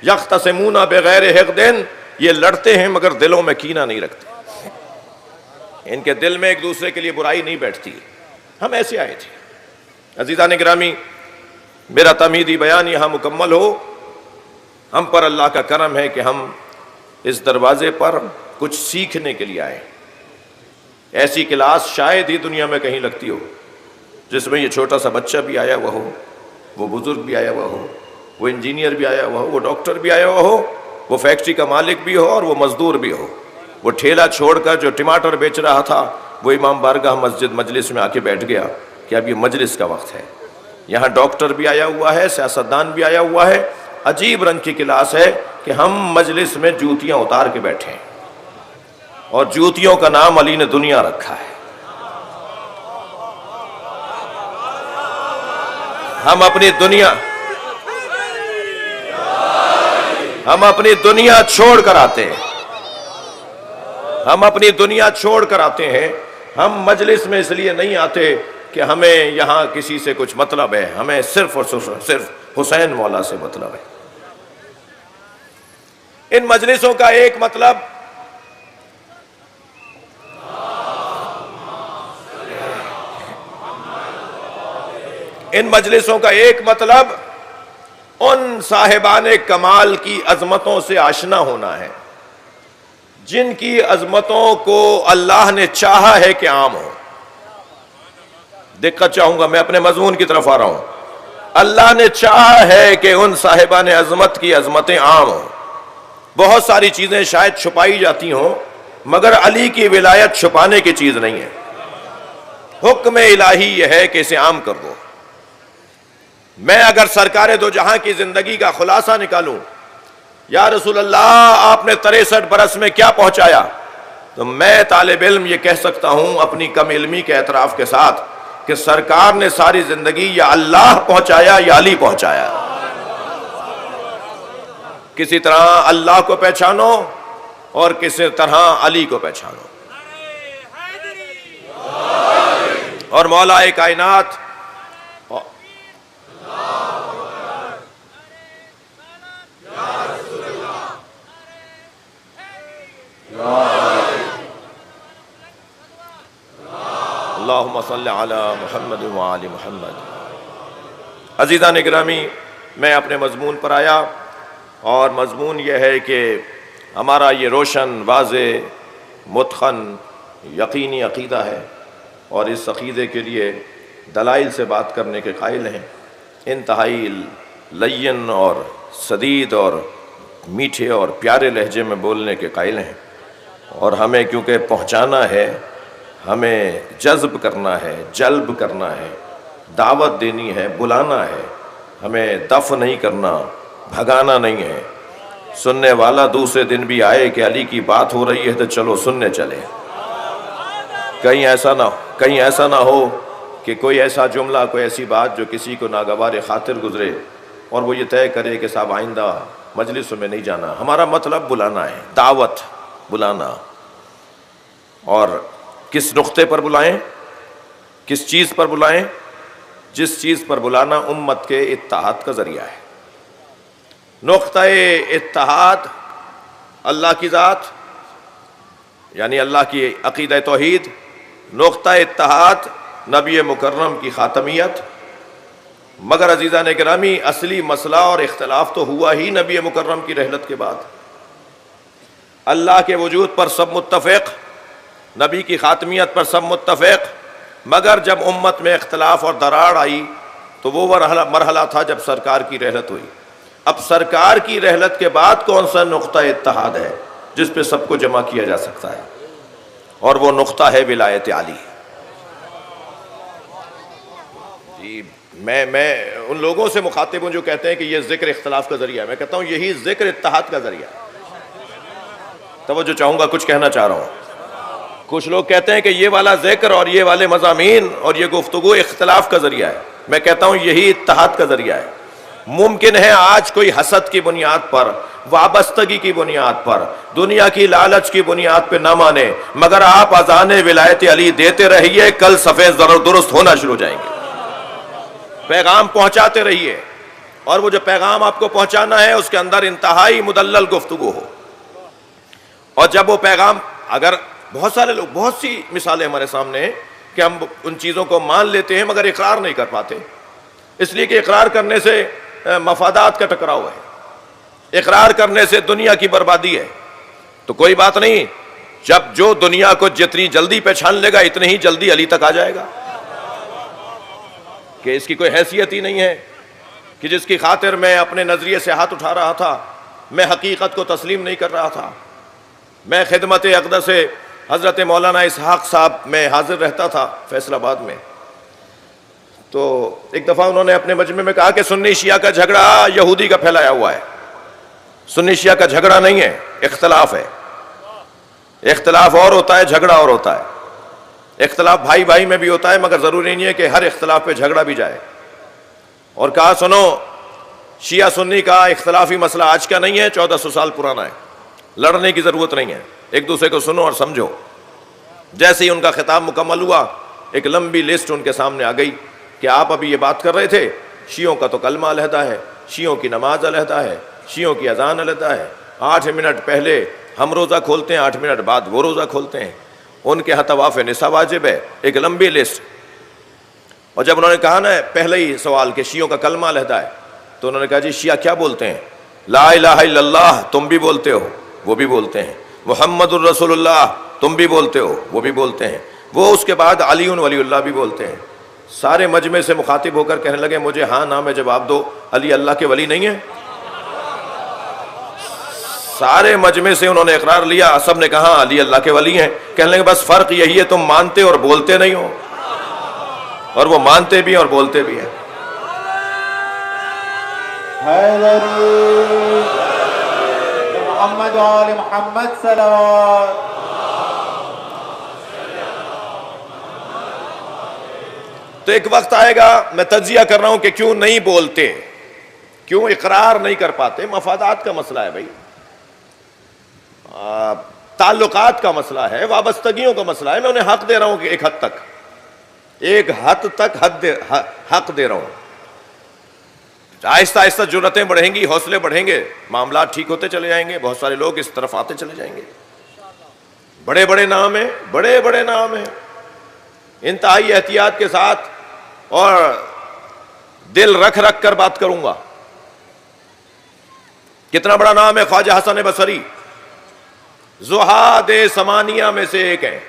یختصمون بغیر حقد، یہ لڑتے ہیں مگر دلوں میں کینہ نہیں رکھتے، ان کے دل میں ایک دوسرے کے لیے برائی نہیں بیٹھتی۔ ہم ایسے آئے تھے۔ عزیزان گرامی، میرا تمہیدی بیان یہاں مکمل ہو۔ ہم پر اللہ کا کرم ہے کہ ہم اس دروازے پر کچھ سیکھنے کے لیے آئے۔ ایسی کلاس شاید ہی دنیا میں کہیں لگتی ہو جس میں یہ چھوٹا سا بچہ بھی آیا ہوا ہو، وہ بزرگ بھی آیا ہوا ہو، وہ انجینئر بھی آیا ہوا ہو، وہ ڈاکٹر بھی آیا ہوا ہو، وہ فیکٹری کا مالک بھی ہو اور وہ مزدور بھی ہو، وہ ٹھیلا چھوڑ کر جو ٹماٹر بیچ رہا تھا وہ امام بارگاہ مسجد مجلس میں آ کے بیٹھ گیا کہ اب یہ مجلس کا وقت ہے۔ یہاں ڈاکٹر بھی آیا ہوا ہے، سیاستدان بھی آیا ہوا ہے۔ عجیب رنگ کی کلاس ہے کہ ہم مجلس میں جوتیاں اتار کے بیٹھے ہیں اور جوتیوں کا نام علی نے دنیا رکھا ہے۔ ہم اپنی دنیا چھوڑ کر آتے ہیں، ہم اپنی دنیا چھوڑ کر آتے ہیں۔ ہم مجلس میں اس لیے نہیں آتے کہ ہمیں یہاں کسی سے کچھ مطلب ہے، ہمیں صرف اور صرف حسین مولا سے مطلب ہے۔ ان مجلسوں کا ایک مطلب ان صاحبان کمال کی عظمتوں سے آشنا ہونا ہے جن کی عظمتوں کو اللہ نے چاہا ہے کہ عام ہو۔ دقت چاہوں گا، میں اپنے مضمون کی طرف آ رہا ہوں۔ اللہ نے چاہا ہے کہ ان صاحبان عظمت کی عظمتیں عام ہوں۔ بہت ساری چیزیں شاید چھپائی جاتی ہوں مگر علی کی ولایت چھپانے کی چیز نہیں ہے۔ حکم الہی یہ ہے کہ اسے عام کر دو۔ میں اگر سرکار دو جہاں کی زندگی کا خلاصہ نکالوں، یا رسول اللہ آپ نے 63 برس میں کیا پہنچایا، تو میں طالب علم یہ کہہ سکتا ہوں اپنی کم علمی کے اعتراف کے ساتھ کہ سرکار نے ساری زندگی یا اللہ پہنچایا یا علی پہنچایا۔ کسی طرح اللہ کو پہچانو اور کسی طرح علی کو پہچانو۔ اور مولا کائنات اللہم صلی علی محمد وآل محمد۔ عزیزان گرامی، میں اپنے مضمون پر آیا اور مضمون یہ ہے کہ ہمارا یہ روشن، واضح، متقن، یقینی عقیدہ ہے اور اس عقیدے کے لیے دلائل سے بات کرنے کے قائل ہیں، انتہائی لین اور سدید اور میٹھے اور پیارے لہجے میں بولنے کے قائل ہیں، اور ہمیں کیونکہ پہنچانا ہے، ہمیں جذب کرنا ہے، جلب کرنا ہے، دعوت دینی ہے، بلانا ہے، ہمیں دفع نہیں کرنا، بھگانا نہیں ہے۔ سننے والا دوسرے دن بھی آئے کہ علی کی بات ہو رہی ہے تو چلو سننے چلے۔ کہیں ایسا نہ ہو کہ کوئی ایسا جملہ، کوئی ایسی بات جو کسی کو ناگوار خاطر گزرے اور وہ یہ طے کرے کہ صاحب آئندہ مجلسوں میں نہیں جانا۔ ہمارا مطلب بلانا ہے، دعوت، بلانا۔ اور کس نقطے پر بلائیں، کس چیز پر بلائیں؟ جس چیز پر بلانا امت کے اتحاد کا ذریعہ ہے۔ نقطہ اتحاد اللہ کی ذات، یعنی اللہ کی عقیدہ توحید، نقطہ اتحاد نبی مکرم کی خاتمیت۔ مگر عزیزان گرامی، اصلی مسئلہ اور اختلاف تو ہوا ہی نبی مکرم کی رحلت کے بعد۔ اللہ کے وجود پر سب متفق، نبی کی خاتمیت پر سب متفق، مگر جب امت میں اختلاف اور دراڑ آئی تو وہ مرحلہ تھا جب سرکار کی رحلت ہوئی۔ اب سرکار کی رحلت کے بعد کون سا نقطہ اتحاد ہے جس پہ سب کو جمع کیا جا سکتا ہے؟ اور وہ نقطہ ہے ولایت علی۔ جی، میں ان لوگوں سے مخاطب ہوں جو کہتے ہیں کہ یہ ذکر اختلاف کا ذریعہ ہے۔ میں کہتا ہوں یہی ذکر اتحاد کا ذریعہ ہے۔ توجہ چاہوں گا، کچھ کہنا چاہ رہا ہوں۔ کچھ لوگ کہتے ہیں کہ یہ والا ذکر اور یہ والے مضامین اور یہ گفتگو اختلاف کا ذریعہ ہے۔ میں کہتا ہوں یہی اتحاد کا ذریعہ ہے۔ ممکن ہے آج کوئی حسد کی بنیاد پر، وابستگی کی بنیاد پر، دنیا کی لالچ کی بنیاد پہ نہ مانے، مگر آپ اذان ولایت علی دیتے رہیے، کل صفحے درست ہونا شروع ہو جائیں گے۔ پیغام پہنچاتے رہیے، اور وہ جو پیغام آپ کو پہنچانا ہے اس کے اندر انتہائی مدلل گفتگو ہو۔ اور جب وہ پیغام، اگر بہت سارے لوگ، بہت سی مثالیں ہمارے سامنے ہیں کہ ہم ان چیزوں کو مان لیتے ہیں مگر اقرار نہیں کر پاتے۔ اس لیے کہ اقرار کرنے سے مفادات کا ٹکراؤ ہے، اقرار کرنے سے دنیا کی بربادی ہے۔ تو کوئی بات نہیں، جب جو دنیا کو جتنی جلدی پہچان لے گا اتنی ہی جلدی علی تک آ جائے گا، کہ اس کی کوئی حیثیت ہی نہیں ہے کہ جس کی خاطر میں اپنے نظریے سے ہاتھ اٹھا رہا تھا، میں حقیقت کو تسلیم نہیں کر رہا تھا، میں خدمت اقدس حضرت مولانا اسحاق صاحب میں حاضر رہتا تھا فیصل آباد میں۔ تو ایک دفعہ انہوں نے اپنے مجمع میں کہا کہ سنی شیعہ کا جھگڑا یہودی کا پھیلایا ہوا ہے، سنی شیعہ کا جھگڑا نہیں ہے، اختلاف ہے۔ اختلاف اور ہوتا ہے، جھگڑا اور ہوتا ہے۔ اختلاف بھائی بھائی میں بھی ہوتا ہے، مگر ضروری نہیں ہے کہ ہر اختلاف پہ جھگڑا بھی جائے۔ اور کہا سنو، شیعہ سنی کا اختلافی مسئلہ آج کا نہیں ہے، 1400 سال پرانا ہے، لڑنے کی ضرورت نہیں ہے، ایک دوسرے کو سنو اور سمجھو۔ جیسے ہی ان کا خطاب مکمل ہوا، ایک لمبی لسٹ ان کے سامنے آ گئی کہ آپ ابھی یہ بات کر رہے تھے، شیعوں کا تو کلمہ علیحدہ ہے، شیعوں کی نماز علیحدہ ہے، شیعوں کی اذان علیحدہ ہے، 8 منٹ پہلے ہم روزہ کھولتے ہیں، 8 منٹ بعد وہ روزہ کھولتے ہیں، ان کے ہاں طواف نساء واجب ہے، ایک لمبی لسٹ۔ اور جب انہوں نے کہا نا پہلے ہی سوال کہ شیعوں کا کلمہ علیحدہ ہے، تو انہوں نے کہا جی شیعہ کیا بولتے ہیں؟ لا الہ الا اللہ تم بھی بولتے ہو، وہ بھی بولتے ہیں، محمد الرسول اللہ تم بھی بولتے ہو، وہ بھی بولتے ہیں، وہ اس کے بعد علی ولی اللہ بھی بولتے ہیں۔ سارے مجمع سے مخاطب ہو کر کہنے لگے مجھے ہاں نہ میں جواب دو، علی اللہ کے ولی نہیں ہے؟ سارے مجمع سے انہوں نے اقرار لیا، سب نے کہا علی اللہ کے ولی ہیں۔ کہنے لگے بس فرق یہی ہے تم مانتے اور بولتے نہیں ہو، اور وہ مانتے بھی اور بولتے بھی ہیں۔ حیدری محمد و آل محمد صلوات۔ تو ایک وقت آئے گا، میں تجزیہ کر رہا ہوں کہ کیوں نہیں بولتے، کیوں اقرار نہیں کر پاتے۔ مفادات کا مسئلہ ہے بھائی، تعلقات کا مسئلہ ہے، وابستگیوں کا مسئلہ ہے۔ میں انہیں حق دے رہا ہوں کہ ایک حد تک حق دے رہا ہوں۔ آہستہ آہستہ جرأتیں بڑھیں گی، حوصلے بڑھیں گے، معاملات ٹھیک ہوتے چلے جائیں گے، بہت سارے لوگ اس طرف آتے چلے جائیں گے۔ بڑے بڑے نام ہیں، بڑے بڑے نام ہیں، انتہائی احتیاط کے ساتھ اور دل رکھ کر بات کروں گا۔ کتنا بڑا نام ہے خواجہ حسن بصری، زہاد ثمانیہ میں سے ایک ہے۔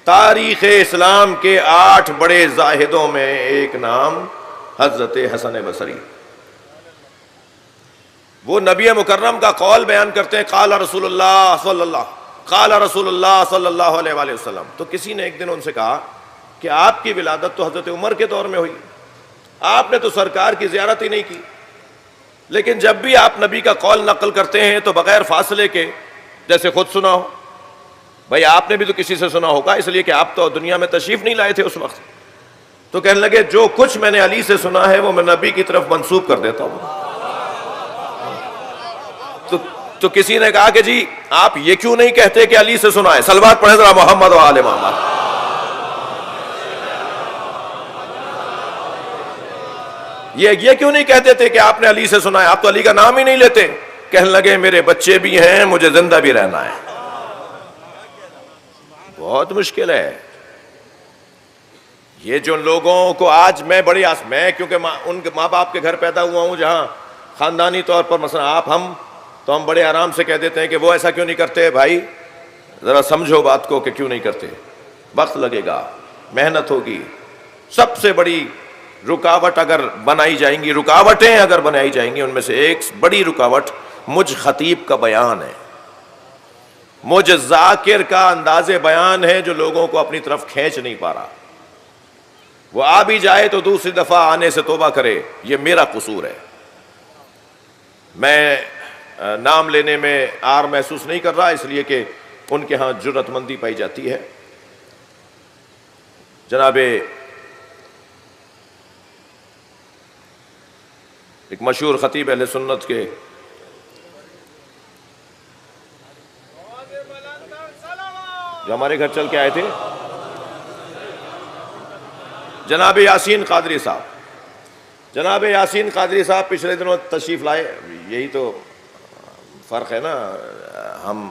تاریخ اسلام کے 8 بڑے زاہدوں میں ایک نام حضرت حسن بصری۔ وہ نبی مکرم کا قول بیان کرتے ہیں، قال رسول اللہ صلی اللہ علیہ وآلہ وسلم۔ تو کسی نے ایک دن ان سے کہا کہ آپ کی ولادت تو حضرت عمر کے دور میں ہوئی، آپ نے تو سرکار کی زیارت ہی نہیں کی، لیکن جب بھی آپ نبی کا قول نقل کرتے ہیں تو بغیر فاصلے کے جیسے خود سنا ہو۔ بھائی آپ نے بھی تو کسی سے سنا ہوگا، اس لیے کہ آپ تو دنیا میں تشریف نہیں لائے تھے اس وقت۔ تو کہنے لگے جو کچھ میں نے علی سے سنا ہے وہ میں نبی کی طرف منسوب کر دیتا ہوں۔ تو کسی نے کہا کہ جی آپ یہ کیوں نہیں کہتے کہ علی سے سنا ہے؟ صلوات پڑھیں ذرا محمد و آل محمد۔ یہ کیوں نہیں کہتے تھے کہ آپ نے علی سے سنا ہے؟ آپ تو علی کا نام ہی نہیں لیتے۔ کہنے لگے میرے بچے بھی ہیں، مجھے زندہ بھی رہنا ہے۔ بہت مشکل ہے یہ جو لوگوں کو آج میں کیونکہ ان کے ماں باپ کے گھر پیدا ہوا ہوں جہاں خاندانی طور پر مثلا ہم بڑے آرام سے کہہ دیتے ہیں کہ وہ ایسا کیوں نہیں کرتے۔ بھائی ذرا سمجھو بات کو کہ کیوں نہیں کرتے، وقت لگے گا، محنت ہوگی۔ سب سے بڑی رکاوٹ اگر بنائی جائیں گی، رکاوٹیں اگر بنائی جائیں گی، ان میں سے ایک بڑی رکاوٹ مجھ خطیب کا بیان ہے، مجھ ذاکر کا انداز بیان ہے جو لوگوں کو اپنی طرف کھینچ نہیں پا رہا۔ وہ آ بھی جائے تو دوسری دفعہ آنے سے توبہ کرے، یہ میرا قصور ہے۔ میں نام لینے میں آر محسوس نہیں کر رہا، اس لیے کہ ان کے ہاں جرأت مندی پائی جاتی ہے۔ جناب ایک مشہور خطیب اہل سنت کے جو ہمارے گھر چل کے آئے تھے، جناب یاسین قادری صاحب، جناب یاسین قادری صاحب پچھلے دنوں تشریف لائے۔ یہی تو فرق ہے نا، ہم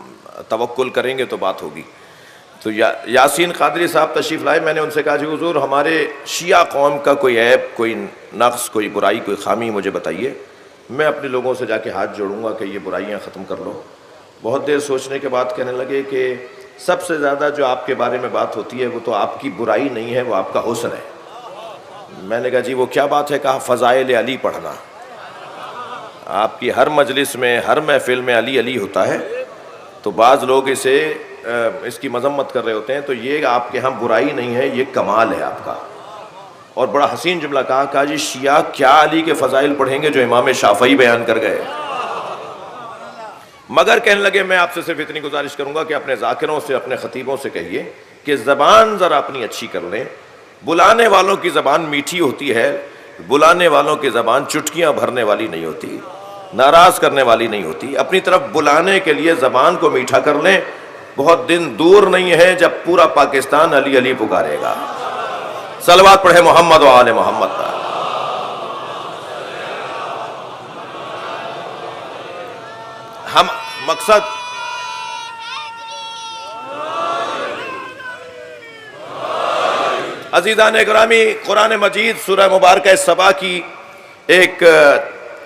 توکل کریں گے تو بات ہوگی۔ تو یاسین قادری صاحب تشریف لائے. میں نے ان سے کہا جی حضور ہمارے شیعہ قوم کا کوئی عیب، کوئی نقص، کوئی برائی، کوئی خامی مجھے بتائیے، میں اپنے لوگوں سے جا کے ہاتھ جوڑوں گا کہ یہ برائیاں ختم کر لو. بہت دیر سوچنے کے بعد کہنے لگے کہ سب سے زیادہ جو آپ کے بارے میں بات ہوتی ہے وہ تو آپ کی برائی نہیں ہے، وہ آپ کا حسن ہے. میں نے کہا جی وہ کیا بات ہے؟ کہا فضائل علی پڑھنا. آپ کی ہر مجلس میں، ہر محفل میں علی علی ہوتا ہے، تو بعض لوگ اس کی مذمت کر رہے ہوتے ہیں، تو یہ آپ کے ہاں برائی نہیں ہے، یہ کمال ہے آپ کا. اور بڑا حسین جملہ کہا جی شیعہ کیا علی کے فضائل پڑھیں گے جو امام شافعی بیان کر گئے. مگر کہنے لگے میں آپ سے صرف اتنی گزارش کروں گا کہ اپنے ذاکروں سے، اپنے خطیبوں سے کہیے کہ زبان ذرا اپنی اچھی کر لیں. بلانے والوں کی زبان میٹھی ہوتی ہے، بلانے والوں کی زبان چٹکیاں بھرنے والی نہیں ہوتی، ناراض کرنے والی نہیں ہوتی. اپنی طرف بلانے کے لیے زبان کو میٹھا کر لیں. بہت دن دور نہیں ہے جب پورا پاکستان علی علی پکارے گا. صلوات پڑھے محمد و آل محمد پر. ہم مقصد عزیزان اکرامی، قرآن مجید سورہ مبارکہ سبا کی ایک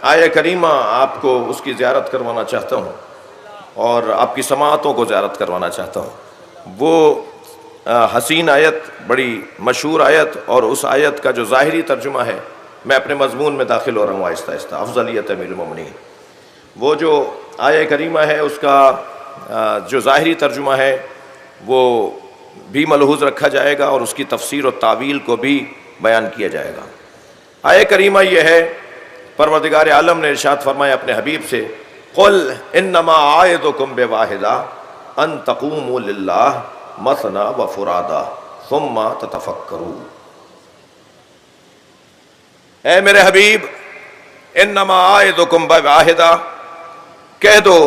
آیہ کریمہ آپ کو اس کی زیارت کروانا چاہتا ہوں اور آپ کی سماعتوں کو زیارت کروانا چاہتا ہوں. وہ حسین آیت، بڑی مشہور آیت، اور اس آیت کا جو ظاہری ترجمہ ہے، میں اپنے مضمون میں داخل ہو رہا ہوں آہستہ آہستہ. افضلیت امیر المومنین، وہ جو آیہ کریمہ ہے اس کا جو ظاہری ترجمہ ہے وہ بھی ملحوظ رکھا جائے گا اور اس کی تفسیر و تعویل کو بھی بیان کیا جائے گا. آیہ کریمہ یہ ہے، پروردگار عالم نے ارشاد فرمایا اپنے حبیب سے، قل انما اعظکم بواحدہ ان تقوموا للہ مثنی وفرادا ثم تتفکروا. اے میرے حبیب، انما اعظکم بواحدہ، کہہ دو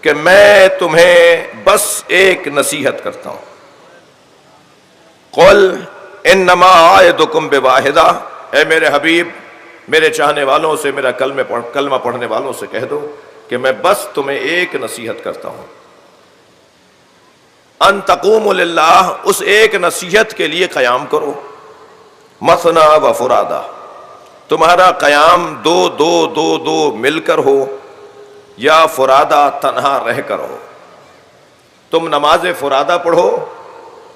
کہ میں تمہیں بس ایک نصیحت کرتا ہوں. قل انما اعظکم بواحدہ، اے میرے حبیب، میرے چاہنے والوں سے، میرا کلمہ پڑھنے والوں سے کہہ دو کہ میں بس تمہیں ایک نصیحت کرتا ہوں. ان تقوموا للہ، اس ایک نصیحت کے لیے قیام کرو. مثنی و فرادا، تمہارا قیام دو دو دو دو مل کر ہو یا فرادا تنہا رہ کر ہو. تم نماز فرادا پڑھو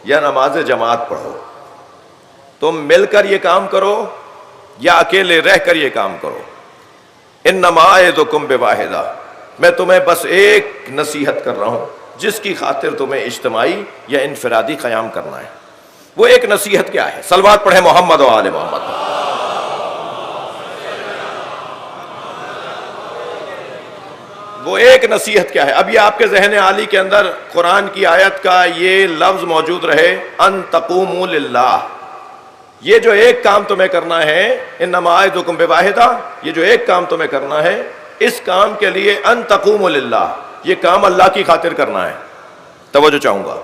یا نماز جماعت پڑھو، تم مل کر یہ کام کرو یا اکیلے رہ کر یہ کام کرو. انما اعظکم بواحدہ، میں تمہیں بس ایک نصیحت کر رہا ہوں جس کی خاطر تمہیں اجتماعی یا انفرادی قیام کرنا ہے. وہ ایک نصیحت کیا ہے؟ صلوات پڑھے محمد و آل محمد. وہ ایک نصیحت کیا ہے؟ اب یہ آپ کے ذہن عالی کے اندر قرآن کی آیت کا یہ لفظ موجود رہے، ان تقوموا للہ. یہ جو ایک کام تمہیں کرنا ہے، انما اعظکم بواحدہ، یہ جو ایک کام تمہیں کرنا ہے، اس کام کے لیے ان تقوموا للہ، یہ کام اللہ کی خاطر کرنا ہے. توجہ چاہوں گا،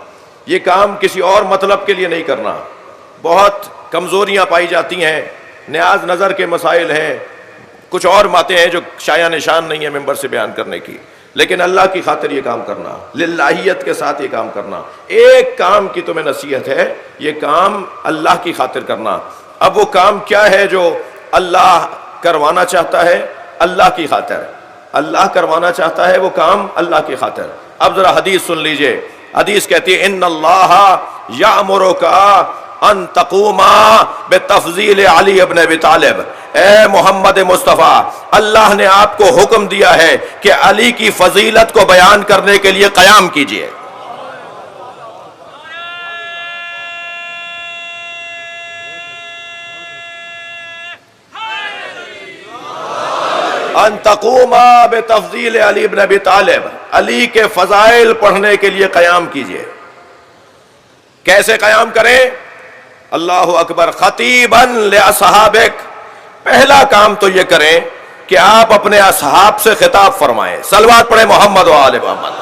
یہ کام کسی اور مطلب کے لیے نہیں کرنا. بہت کمزوریاں پائی جاتی ہیں، نیاز نظر کے مسائل ہیں، کچھ اور باتیں ہیں جو شایع نشان نہیں ہے ممبر سے بیان کرنے کی، لیکن اللہ کی خاطر یہ کام کرنا، للہیت کے ساتھ یہ کام کرنا. ایک کام کی تمہیں نصیحت ہے، یہ کام اللہ کی خاطر کرنا. اب وہ کام کیا ہے جو اللہ کروانا چاہتا ہے؟ اللہ کی خاطر. اللہ کروانا چاہتا ہے وہ کام اللہ کی خاطر. اب ذرا حدیث سن لیجئے. حدیث کہتی ہے ان اللہ یامرک ان تقوما بتفضیل علی ابن ابی طالب. اے محمد مصطفیٰ، اللہ نے آپ کو حکم دیا ہے کہ علی کی فضیلت کو بیان کرنے کے لیے قیام کیجئے. ان تقوما بتفضیل علی ابن ابی طالب، علی کے فضائل پڑھنے کے لیے قیام کیجئے. کیسے قیام کریں؟ اللہ اکبر. خطیبا لاصحابک، پہلا کام تو یہ کریں کہ آپ اپنے اصحاب سے خطاب فرمائیں. صلوات پڑھیں محمد و آل محمد.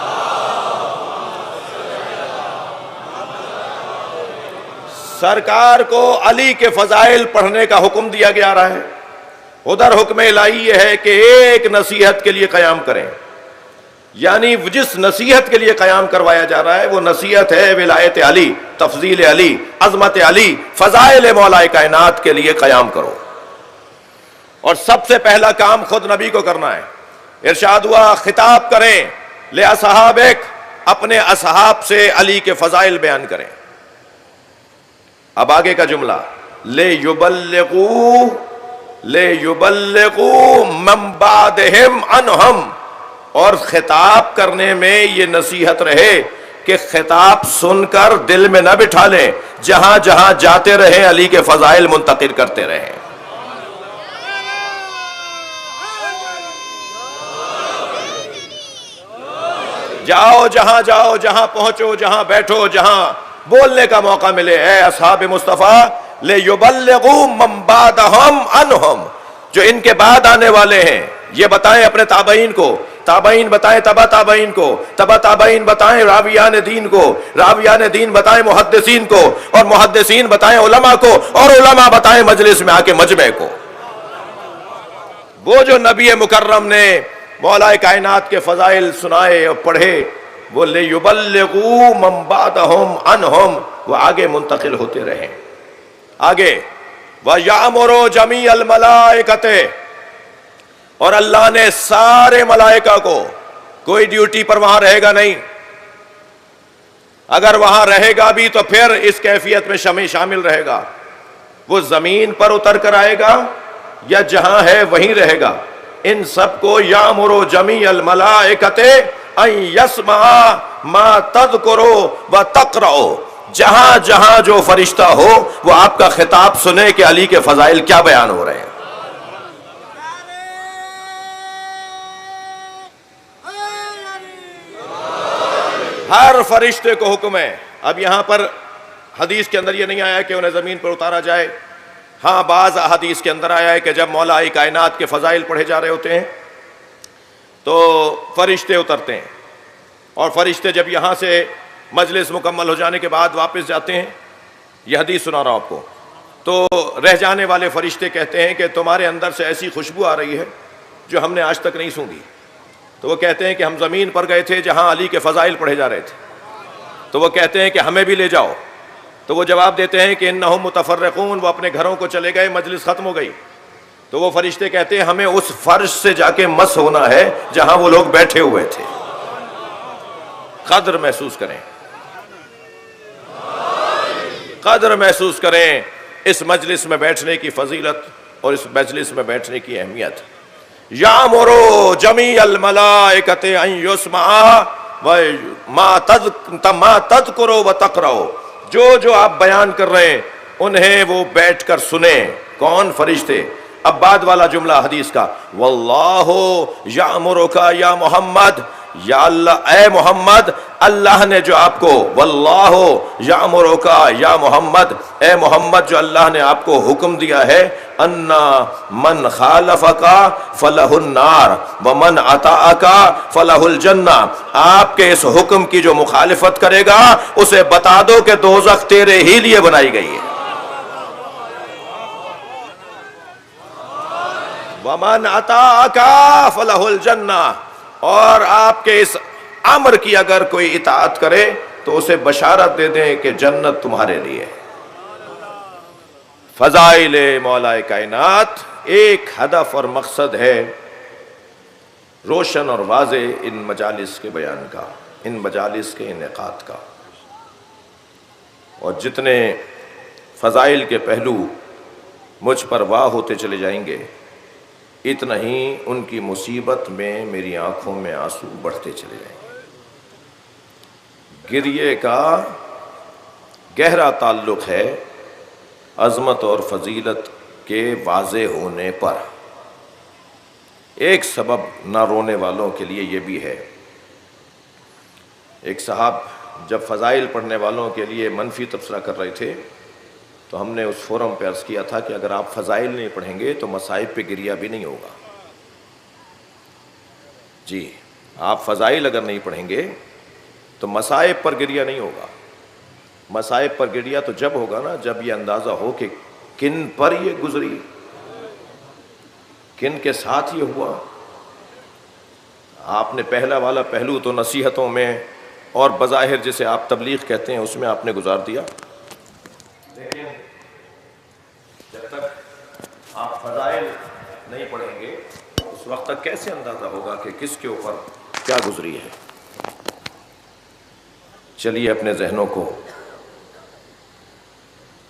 سرکار کو علی کے فضائل پڑھنے کا حکم دیا گیا رہا ہے. ادھر حکم الہی یہ ہے کہ ایک نصیحت کے لیے قیام کریں. یعنی جس نصیحت کے لیے قیام کروایا جا رہا ہے وہ نصیحت ہے ولایت علی، تفضیل علی، عظمت علی، فضائل مولا کائنات کے لیے قیام کرو۔ اور سب سے پہلا کام خود نبی کو کرنا ہے۔ ارشاد ہوا خطاب کریں لأصحابک، اپنے اصحاب سے علی کے فضائل بیان کریں۔ اب آگے کا جملہ لِيُبَلِّغُوا مَن بَعْدَهُمْ عَنْهُمْ، اور خطاب کرنے میں یہ نصیحت رہے کہ خطاب سن کر دل میں نہ بٹھا لیں، جہاں جہاں جاتے رہیں علی کے فضائل منتقل کرتے رہیں۔ جاؤ جہاں پہنچو، جہاں بیٹھو، جہاں بولنے کا موقع ملے، اے اصحاب مصطفیٰ لِيُبَلِّغُوا مَن بَعْدَهُمْ عَنْهُمْ، جو ان کے بعد آنے والے ہیں یہ بتائیں اپنے تابعین کو، تابعین بتائیں تبع تابعین کو، تبع تابعین بتائیں راویان دین کو، راویان دین بتائیں محدثین کو، اور محدثین بتائیں علماء کو، اور علماء بتائیں مجلس میں آ کے مجمع کو۔ وہ جو نبی مکرم نے مولا کائنات کے فضائل سنائے اور پڑھے، وہ لِيُبَلِّغُوا مَن بَعْدَهُمْ عَنْهُمْ، وہ آگے منتقل ہوتے رہیں۔ آگے وَيَأْمُرُ جَمِيعَ الْمَلَائِكَةِ، اور اللہ نے سارے ملائکہ کو، کوئی ڈیوٹی پر وہاں رہے گا نہیں، اگر وہاں رہے گا بھی تو پھر اس کیفیت میں شامل رہے گا، وہ زمین پر اتر کر آئے گا یا جہاں ہے وہیں رہے گا، ان سب کو یامر جمیع الملائکۃ ان یسمع ما تذکر و تقرأ، جہاں جہاں جو فرشتہ ہو وہ آپ کا خطاب سنے کہ علی کے فضائل کیا بیان ہو رہے ہیں۔ ہر فرشتے کو حکم ہے۔ اب یہاں پر حدیث کے اندر یہ نہیں آیا کہ انہیں زمین پر اتارا جائے، ہاں بعض حدیث کے اندر آیا ہے کہ جب مولا کائنات کے فضائل پڑھے جا رہے ہوتے ہیں تو فرشتے اترتے ہیں، اور فرشتے جب یہاں سے مجلس مکمل ہو جانے کے بعد واپس جاتے ہیں، یہ حدیث سنا رہا ہوں آپ کو، تو رہ جانے والے فرشتے کہتے ہیں کہ تمہارے اندر سے ایسی خوشبو آ رہی ہے جو ہم نے آج تک نہیں سونگھی۔ تو وہ کہتے ہیں کہ ہم زمین پر گئے تھے جہاں علی کے فضائل پڑھے جا رہے تھے، تو وہ کہتے ہیں کہ ہمیں بھی لے جاؤ، تو وہ جواب دیتے ہیں کہ انہم متفرقون، وہ اپنے گھروں کو چلے گئے، مجلس ختم ہو گئی۔ تو وہ فرشتے کہتے ہیں ہمیں اس فرش سے جا کے مس ہونا ہے جہاں وہ لوگ بیٹھے ہوئے تھے۔ قدر محسوس کریں، قدر محسوس کریں اس مجلس میں بیٹھنے کی فضیلت اور اس مجلس میں بیٹھنے کی اہمیت۔ یامر جمیع الملائکۃ ان یسمع ما تذکر و تقرأ، جو آپ بیان کر رہے ہیں انہیں وہ بیٹھ کر سنیں۔ کون؟ فرشتے۔ اب بعد والا جملہ حدیث کا، واللہ یامرک یا محمد، یا اللہ اے محمد، اللہ نے جو آپ کو، واللہ یامرک یا محمد، اے محمد جو اللہ نے آپ کو حکم دیا ہے، ان من خالفک فلہ النار ومن اطاعک فلہ الجنہ، آپ کے اس حکم کی جو مخالفت کرے گا اسے بتا دو کہ دوزخ تیرے ہی لیے بنائی گئی ہے۔ ومن اطاعک فلہ الجنہ، اور آپ کے اس امر کی اگر کوئی اطاعت کرے تو اسے بشارت دے دیں کہ جنت تمہارے لیے۔ فضائل مولا کائنات ایک ہدف اور مقصد ہے روشن اور واضح ان مجالس کے بیان کا، ان مجالس کے انعقاد کا، اور جتنے فضائل کے پہلو مجھ پر واہ ہوتے چلے جائیں گے اتنا ہی ان کی مصیبت میں میری آنکھوں میں آنسو بڑھتے چلے جائیں گے۔ گریے کا گہرا تعلق ہے عظمت اور فضیلت کے واضح ہونے پر۔ ایک سبب نہ رونے والوں کے لیے یہ بھی ہے، ایک صاحب جب فضائل پڑھنے والوں کے لیے منفی تبصرہ کر رہے تھے تو ہم نے اس فورم پہ عرض کیا تھا کہ اگر آپ فضائل نہیں پڑھیں گے تو مصائب پہ گریہ بھی نہیں ہوگا۔ جی، آپ فضائل اگر نہیں پڑھیں گے تو مصائب پر گریہ نہیں ہوگا۔ مصائب پر گریہ تو جب ہوگا نا جب یہ اندازہ ہو کہ کن پر یہ گزری، کن کے ساتھ یہ ہوا۔ آپ نے پہلا والا پہلو تو نصیحتوں میں اور بظاہر جسے آپ تبلیغ کہتے ہیں اس میں آپ نے گزار دیا، لیکن جب تک آپ فضائل نہیں پڑھیں گے اس وقت تک کیسے اندازہ ہوگا کہ کس کے اوپر کیا گزری ہے؟ چلیے اپنے ذہنوں کو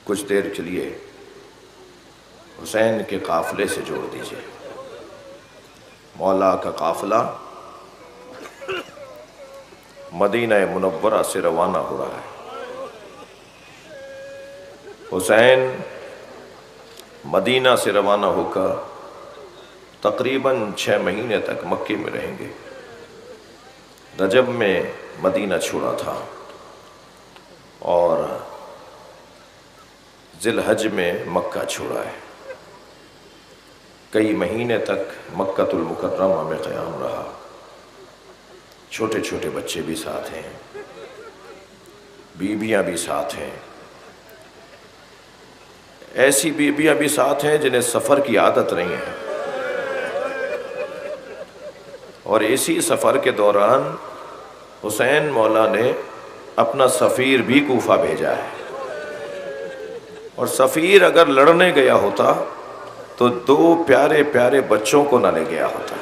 کچھ دیر کے لیے حسین کے قافلے سے جوڑ دیجیے۔ مولا کا قافلہ مدینہ منورہ سے روانہ ہو رہا ہے۔ حسین مدینہ سے روانہ ہو کر تقریباً 6 مہینے تک مکے میں رہیں گے۔ رجب میں مدینہ چھوڑا تھا اور ذی الحج میں مکہ چھوڑا ہے۔ کئی مہینے تک مکۃ المکرمہ میں قیام رہا۔ چھوٹے چھوٹے بچے بھی ساتھ ہیں، بیویاں بھی ساتھ ہیں، ایسی بیویاں بھی ساتھ ہیں جنہیں سفر کی عادت نہیں ہے، اور اسی سفر کے دوران حسین مولا نے اپنا سفیر بھی کوفہ بھیجا ہے، اور سفیر اگر لڑنے گیا ہوتا تو 2 پیارے پیارے بچوں کو نہ لے گیا ہوتا،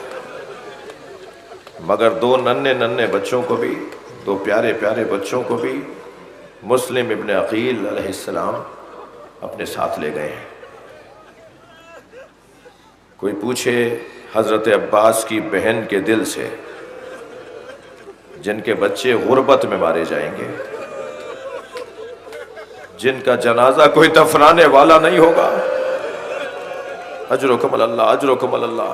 مگر 2 ننھے بچوں کو بھی، 2 پیارے پیارے بچوں کو بھی مسلم ابن عقیل علیہ السلام اپنے ساتھ لے گئے ہیں۔ کوئی پوچھے حضرت عباس کی بہن کے دل سے جن کے بچے غربت میں مارے جائیں گے، جن کا جنازہ کوئی دفنانے والا نہیں ہوگا، اجرکم اللہ، اجرکم اللہ۔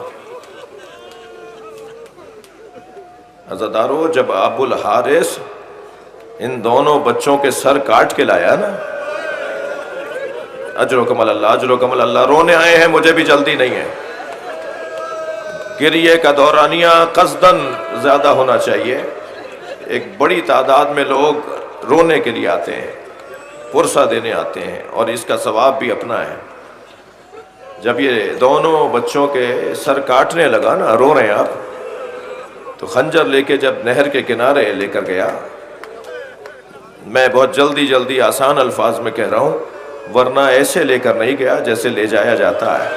عزادارو، جب ابو الحارث ان دونوں بچوں کے سر کاٹ کے لایا نا، اجرکم اللہ، اجرکم اللہ، رونے آئے ہیں، مجھے بھی جلدی نہیں ہے، گریے کا دورانیہ قصداً زیادہ ہونا چاہیے۔ ایک بڑی تعداد میں لوگ رونے کے لیے آتے ہیں، پرسہ دینے آتے ہیں، اور اس کا ثواب بھی اپنا ہے۔ جب یہ دونوں بچوں کے سر کاٹنے لگا نا، رو رہے ہیں آپ، تو خنجر لے کے جب نہر کے کنارے لے کر گیا، میں بہت جلدی آسان الفاظ میں کہہ رہا ہوں، ورنہ ایسے لے کر نہیں گیا جیسے لے جایا جاتا ہے۔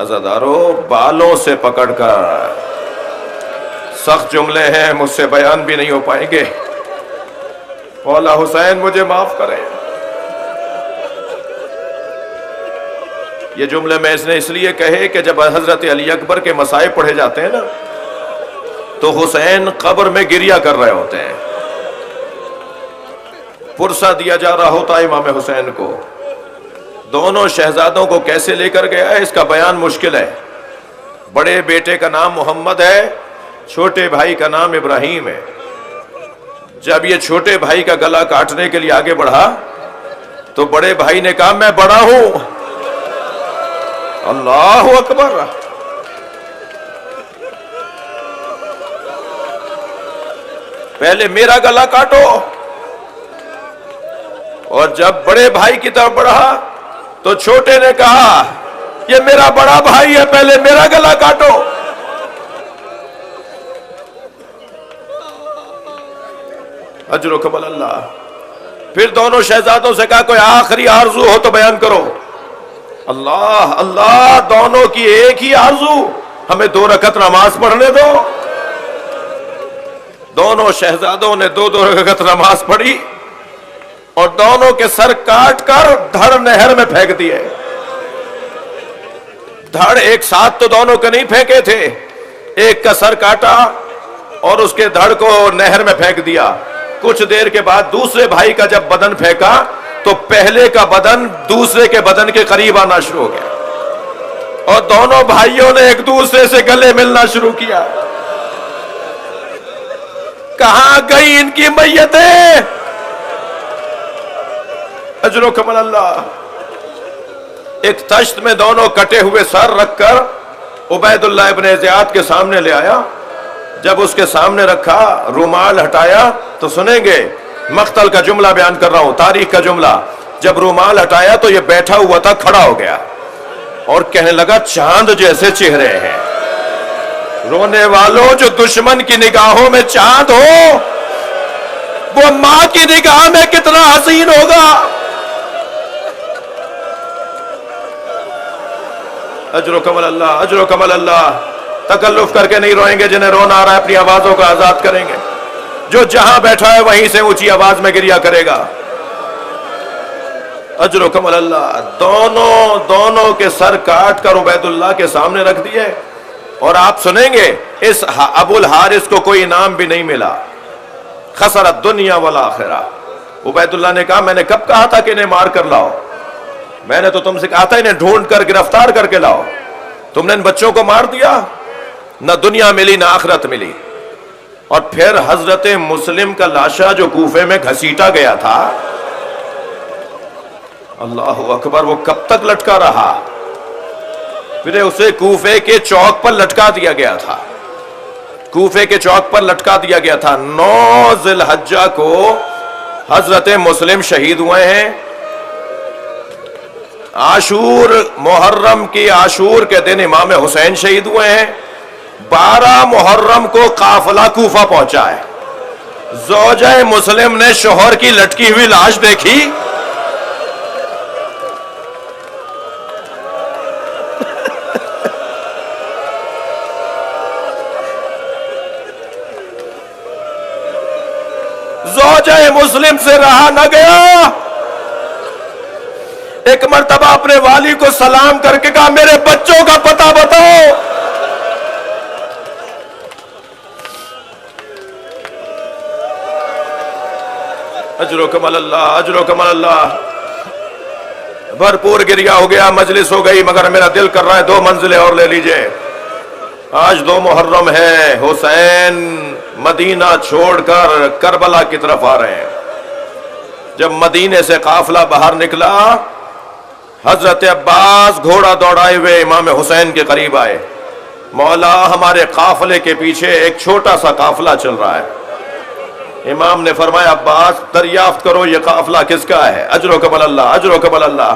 عزادارو، بالوں سے پکڑ کر، سخت جملے ہیں، مجھ سے بیان بھی نہیں ہو پائیں گے، مولا حسین مجھے معاف کریں۔ یہ جملے میں اس لیے کہے کہ جب حضرت علی اکبر کے مصائب پڑھے جاتے ہیں نا، تو حسین قبر میں گریہ کر رہے ہوتے ہیں، پرسہ دیا جا رہا ہوتا ہے امام حسین کو۔ دونوں شہزادوں کو کیسے لے کر گیا ہے اس کا بیان مشکل ہے۔ بڑے بیٹے کا نام محمد ہے، چھوٹے بھائی کا نام ابراہیم ہے۔ جب یہ چھوٹے بھائی کا گلا کاٹنے کے لیے آگے بڑھا تو بڑے بھائی نے کہا میں بڑا ہوں، اللہ اکبر۔ پہلے میرا گلا کاٹو، اور جب بڑے بھائی کی طرف بڑھا تو چھوٹے نے کہا یہ میرا بڑا بھائی ہے، پہلے میرا گلا کاٹو۔ اجرکم اللہ۔ پھر دونوں شہزادوں سے کہا کوئی آخری آرزو ہو تو بیان کرو۔ اللہ اللہ، دونوں کی ایک ہی آرزو، ہمیں 2 رکعت نماز پڑھنے دو۔ دونوں شہزادوں نے 2 رکعت نماز پڑھی اور دونوں کے سر کاٹ کر دھڑ نہر میں پھینک دیے۔ دھڑ ایک ساتھ تو دونوں کے نہیں پھینکے تھے، ایک کا سر کاٹا اور اس کے دھڑ کو نہر میں پھینک دیا۔ کچھ دیر کے بعد دوسرے بھائی کا جب بدن پھینکا تو پہلے کا بدن دوسرے کے بدن کے قریب آنا شروع ہو گیا، اور دونوں بھائیوں نے ایک دوسرے سے گلے ملنا شروع کیا۔ کہاں گئی ان کی میتیں؟ اجرکم اللہ۔ ایک تشت میں دونوں کٹے ہوئے سر رکھ کر عبید اللہ ابن زیاد کے سامنے لے آیا۔ جب اس کے سامنے رکھا، رومال ہٹایا، تو سنیں گے، مقتل کا جملہ بیان کر رہا ہوں، تاریخ کا جملہ۔ جب رومال ہٹایا تو یہ بیٹھا ہوا تھا، کھڑا ہو گیا اور کہنے لگا چاند جیسے چہرے ہیں، رونے والوں جو دشمن کی نگاہوں میں چاند ہو وہ ماں کی نگاہ میں کتنا حسین ہوگا. اجر و کمل اللہ، اجر و کمل اللہ. تکلف کر کے نہیں روئیں گے، جنہیں رونا آ رہا ہے اپنی آوازوں کا آزاد کریں گے. جو جہاں بیٹھا ہے وہیں سے اونچی آواز میں گریا کرے گا. اجر و کمل اللہ. دونوں کے سر کاٹ کر عبید اللہ کے سامنے رکھ دیے، اور آپ سنیں گے اس ابو الحارث کو کوئی انعام بھی نہیں ملا. خسرت دنیا والآخرہ. عبید اللہ نے کہا میں نے کب کہا تھا کہ انہیں مار کر لاؤ؟ میں نے تو تم سے کہا تھا انہیں ڈھونڈ کر گرفتار کر کے لاؤ. تم نے ان بچوں کو مار دیا. نہ دنیا ملی نہ آخرت ملی. اور پھر حضرت مسلم کا لاشا جو کوفے میں گھسیٹا گیا تھا، اللہ اکبر، وہ کب تک لٹکا رہا؟ پھر اسے کوفے کے چوک پر لٹکا دیا گیا تھا. کوفے کے چوک پر لٹکا دیا گیا تھا. 9 ذی الحجہ کو حضرت مسلم شہید ہوئے ہیں. عاشور، محرم کی عاشور کے دن امام حسین شہید ہوئے ہیں. 12 محرم کو قافلہ کوفہ پہنچا ہے. زوجہ مسلم نے شوہر کی لٹکی ہوئی لاش دیکھی. زوجہ مسلم سے رہا نہ گیا. ایک مرتبہ اپنے والی کو سلام کر کے کہا میرے بچوں کا پتہ بتاؤ. اجر و کمل اللہ، اجر و کمل اللہ. بھرپور گریا ہو گیا، مجلس ہو گئی، مگر میرا دل کر رہا ہے 2 منزلیں اور لے لیجئے. آج 2 محرم ہے. حسین مدینہ چھوڑ کر کربلا کی طرف آ رہے ہیں. جب مدینے سے قافلہ باہر نکلا، حضرت عباس گھوڑا دوڑائے ہوئے امام حسین کے قریب آئے. مولا ہمارے قافلے کے پیچھے ایک چھوٹا سا قافلہ چل رہا ہے. امام نے فرمایا عباس دریافت کرو یہ قافلہ کس کا ہے. اجر و کمل اللہ، اجر و کمل اللہ،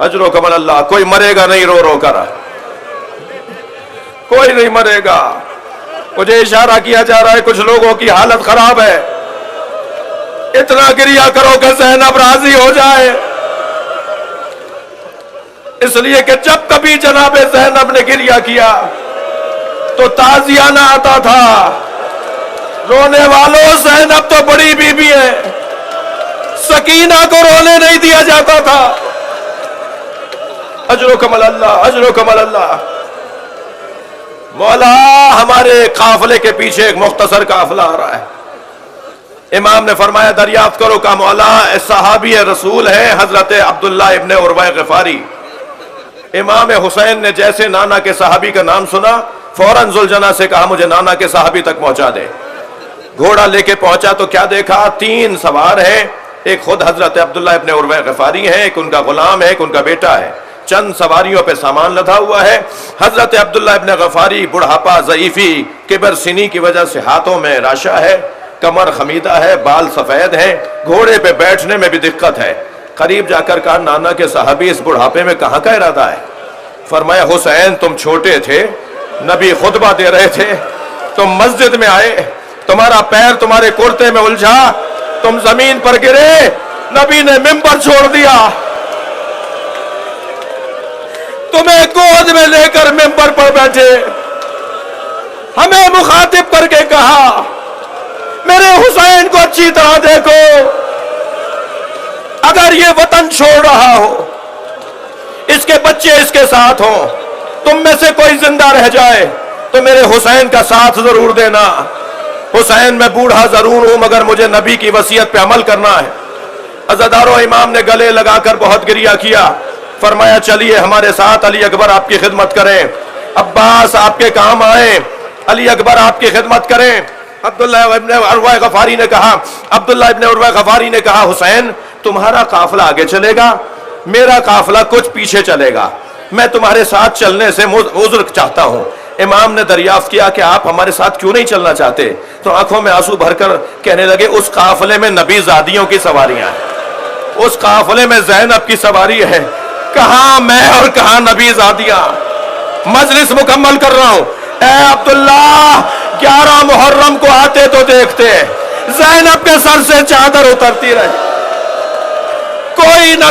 اجر و کمل اللہ. کوئی مرے گا نہیں رو رو کر، کوئی نہیں مرے گا. مجھے اشارہ کیا جا رہا ہے کچھ لوگوں کی حالت خراب ہے. اتنا گریا کرو کہ زینب راضی ہو جائے. اس لیے کہ جب کبھی جناب زینب نے گریا کیا تو تازیانہ آتا تھا. رونے والوں، زینب تو بڑی بی بی ہے، سکینہ کو رونے نہیں دیا جاتا تھا. اجر و کمل اللہ، اجر و کمل اللہ. مولا ہمارے قافلے کے پیچھے ایک مختصر قافلہ آ رہا ہے. امام نے فرمایا دریافت کرو. کہ مولا صحابی رسول ہے حضرت عبداللہ ابن عروہ غفاری. امام حسین نے جیسے نانا کے صحابی کا نام سنا فوراً ذوالجناح سے کہا مجھے نانا کے صحابی تک پہنچا دے. گھوڑا لے کے پہنچا تو کیا دیکھا؟ 3 سوار ہیں. ایک خود حضرت عبداللہ ابن عروہ غفاری ہیں، ایک ان کا غلام ہے، ایک ان کا بیٹا ہے. چند سواریوں پہ سامان لدا ہوا ہے. حضرت عبداللہ ابن غفاری بڑھاپا، ضعیفی، کبر سنی کی وجہ سے ہاتھوں میں راشا ہے، کمر خمیدہ ہے، بال سفید ہیں، گھوڑے پہ بیٹھنے میں بھی دقت ہے. قریب جا کر کہا نانا کے صحابی اس بڑھاپے میں کہاں کا ارادہ ہے؟ فرمایا حسین تم چھوٹے تھے، نبی خطبہ دے رہے تھے، تم مسجد میں آئے، تمہارا پیر تمہارے کرتے میں الجھا، تم زمین پر گرے، نبی نے ممبر چھوڑ دیا، تمہیں گود میں لے کر ممبر پر بیٹھے، ہمیں مخاطب کر کے کہا میرے حسین کو اچھی طرح دیکھو، اگر یہ وطن چھوڑ رہا ہو، اس کے بچے اس کے ساتھ ہوں، تم میں سے کوئی زندہ رہ جائے تو میرے حسین کا ساتھ ضرور دینا. حسین میں بوڑھا ضرور ہوں مگر مجھے نبی کی وصیت پہ عمل کرنا ہے. عزادارو امام نے گلے لگا کر بہت گریہ کیا. فرمایا چلیے ہمارے ساتھ، علی اکبر آپ کی خدمت کریں، عباس آپ کے کام آئیں، علی اکبر آپ کی خدمت کریں. عبداللہ ابن عروہ غفاری نے کہا حسین تمہارا قافلہ آگے چلے گا، میرا قافلہ کچھ پیچھے چلے گا، میں تمہارے ساتھ چلنے سے عذر چاہتا ہوں. امام نے دریافت کیا کہ آپ ہمارے ساتھ کیوں نہیں چلنا چاہتے؟ تو آنکھوں میں آنسو بھر کر کہنے لگے اس قافلے میں نبی زادیوں کی سواریاں ہیں، اس قافلے میں زینب کی سواری ہے، کہاں میں اور کہاں نبی زادیاں. مجلس مکمل کر رہا ہوں. اے عبداللہ 11 محرم کو آتے تو دیکھتے زینب کے سر سے چادر اترتی رہی.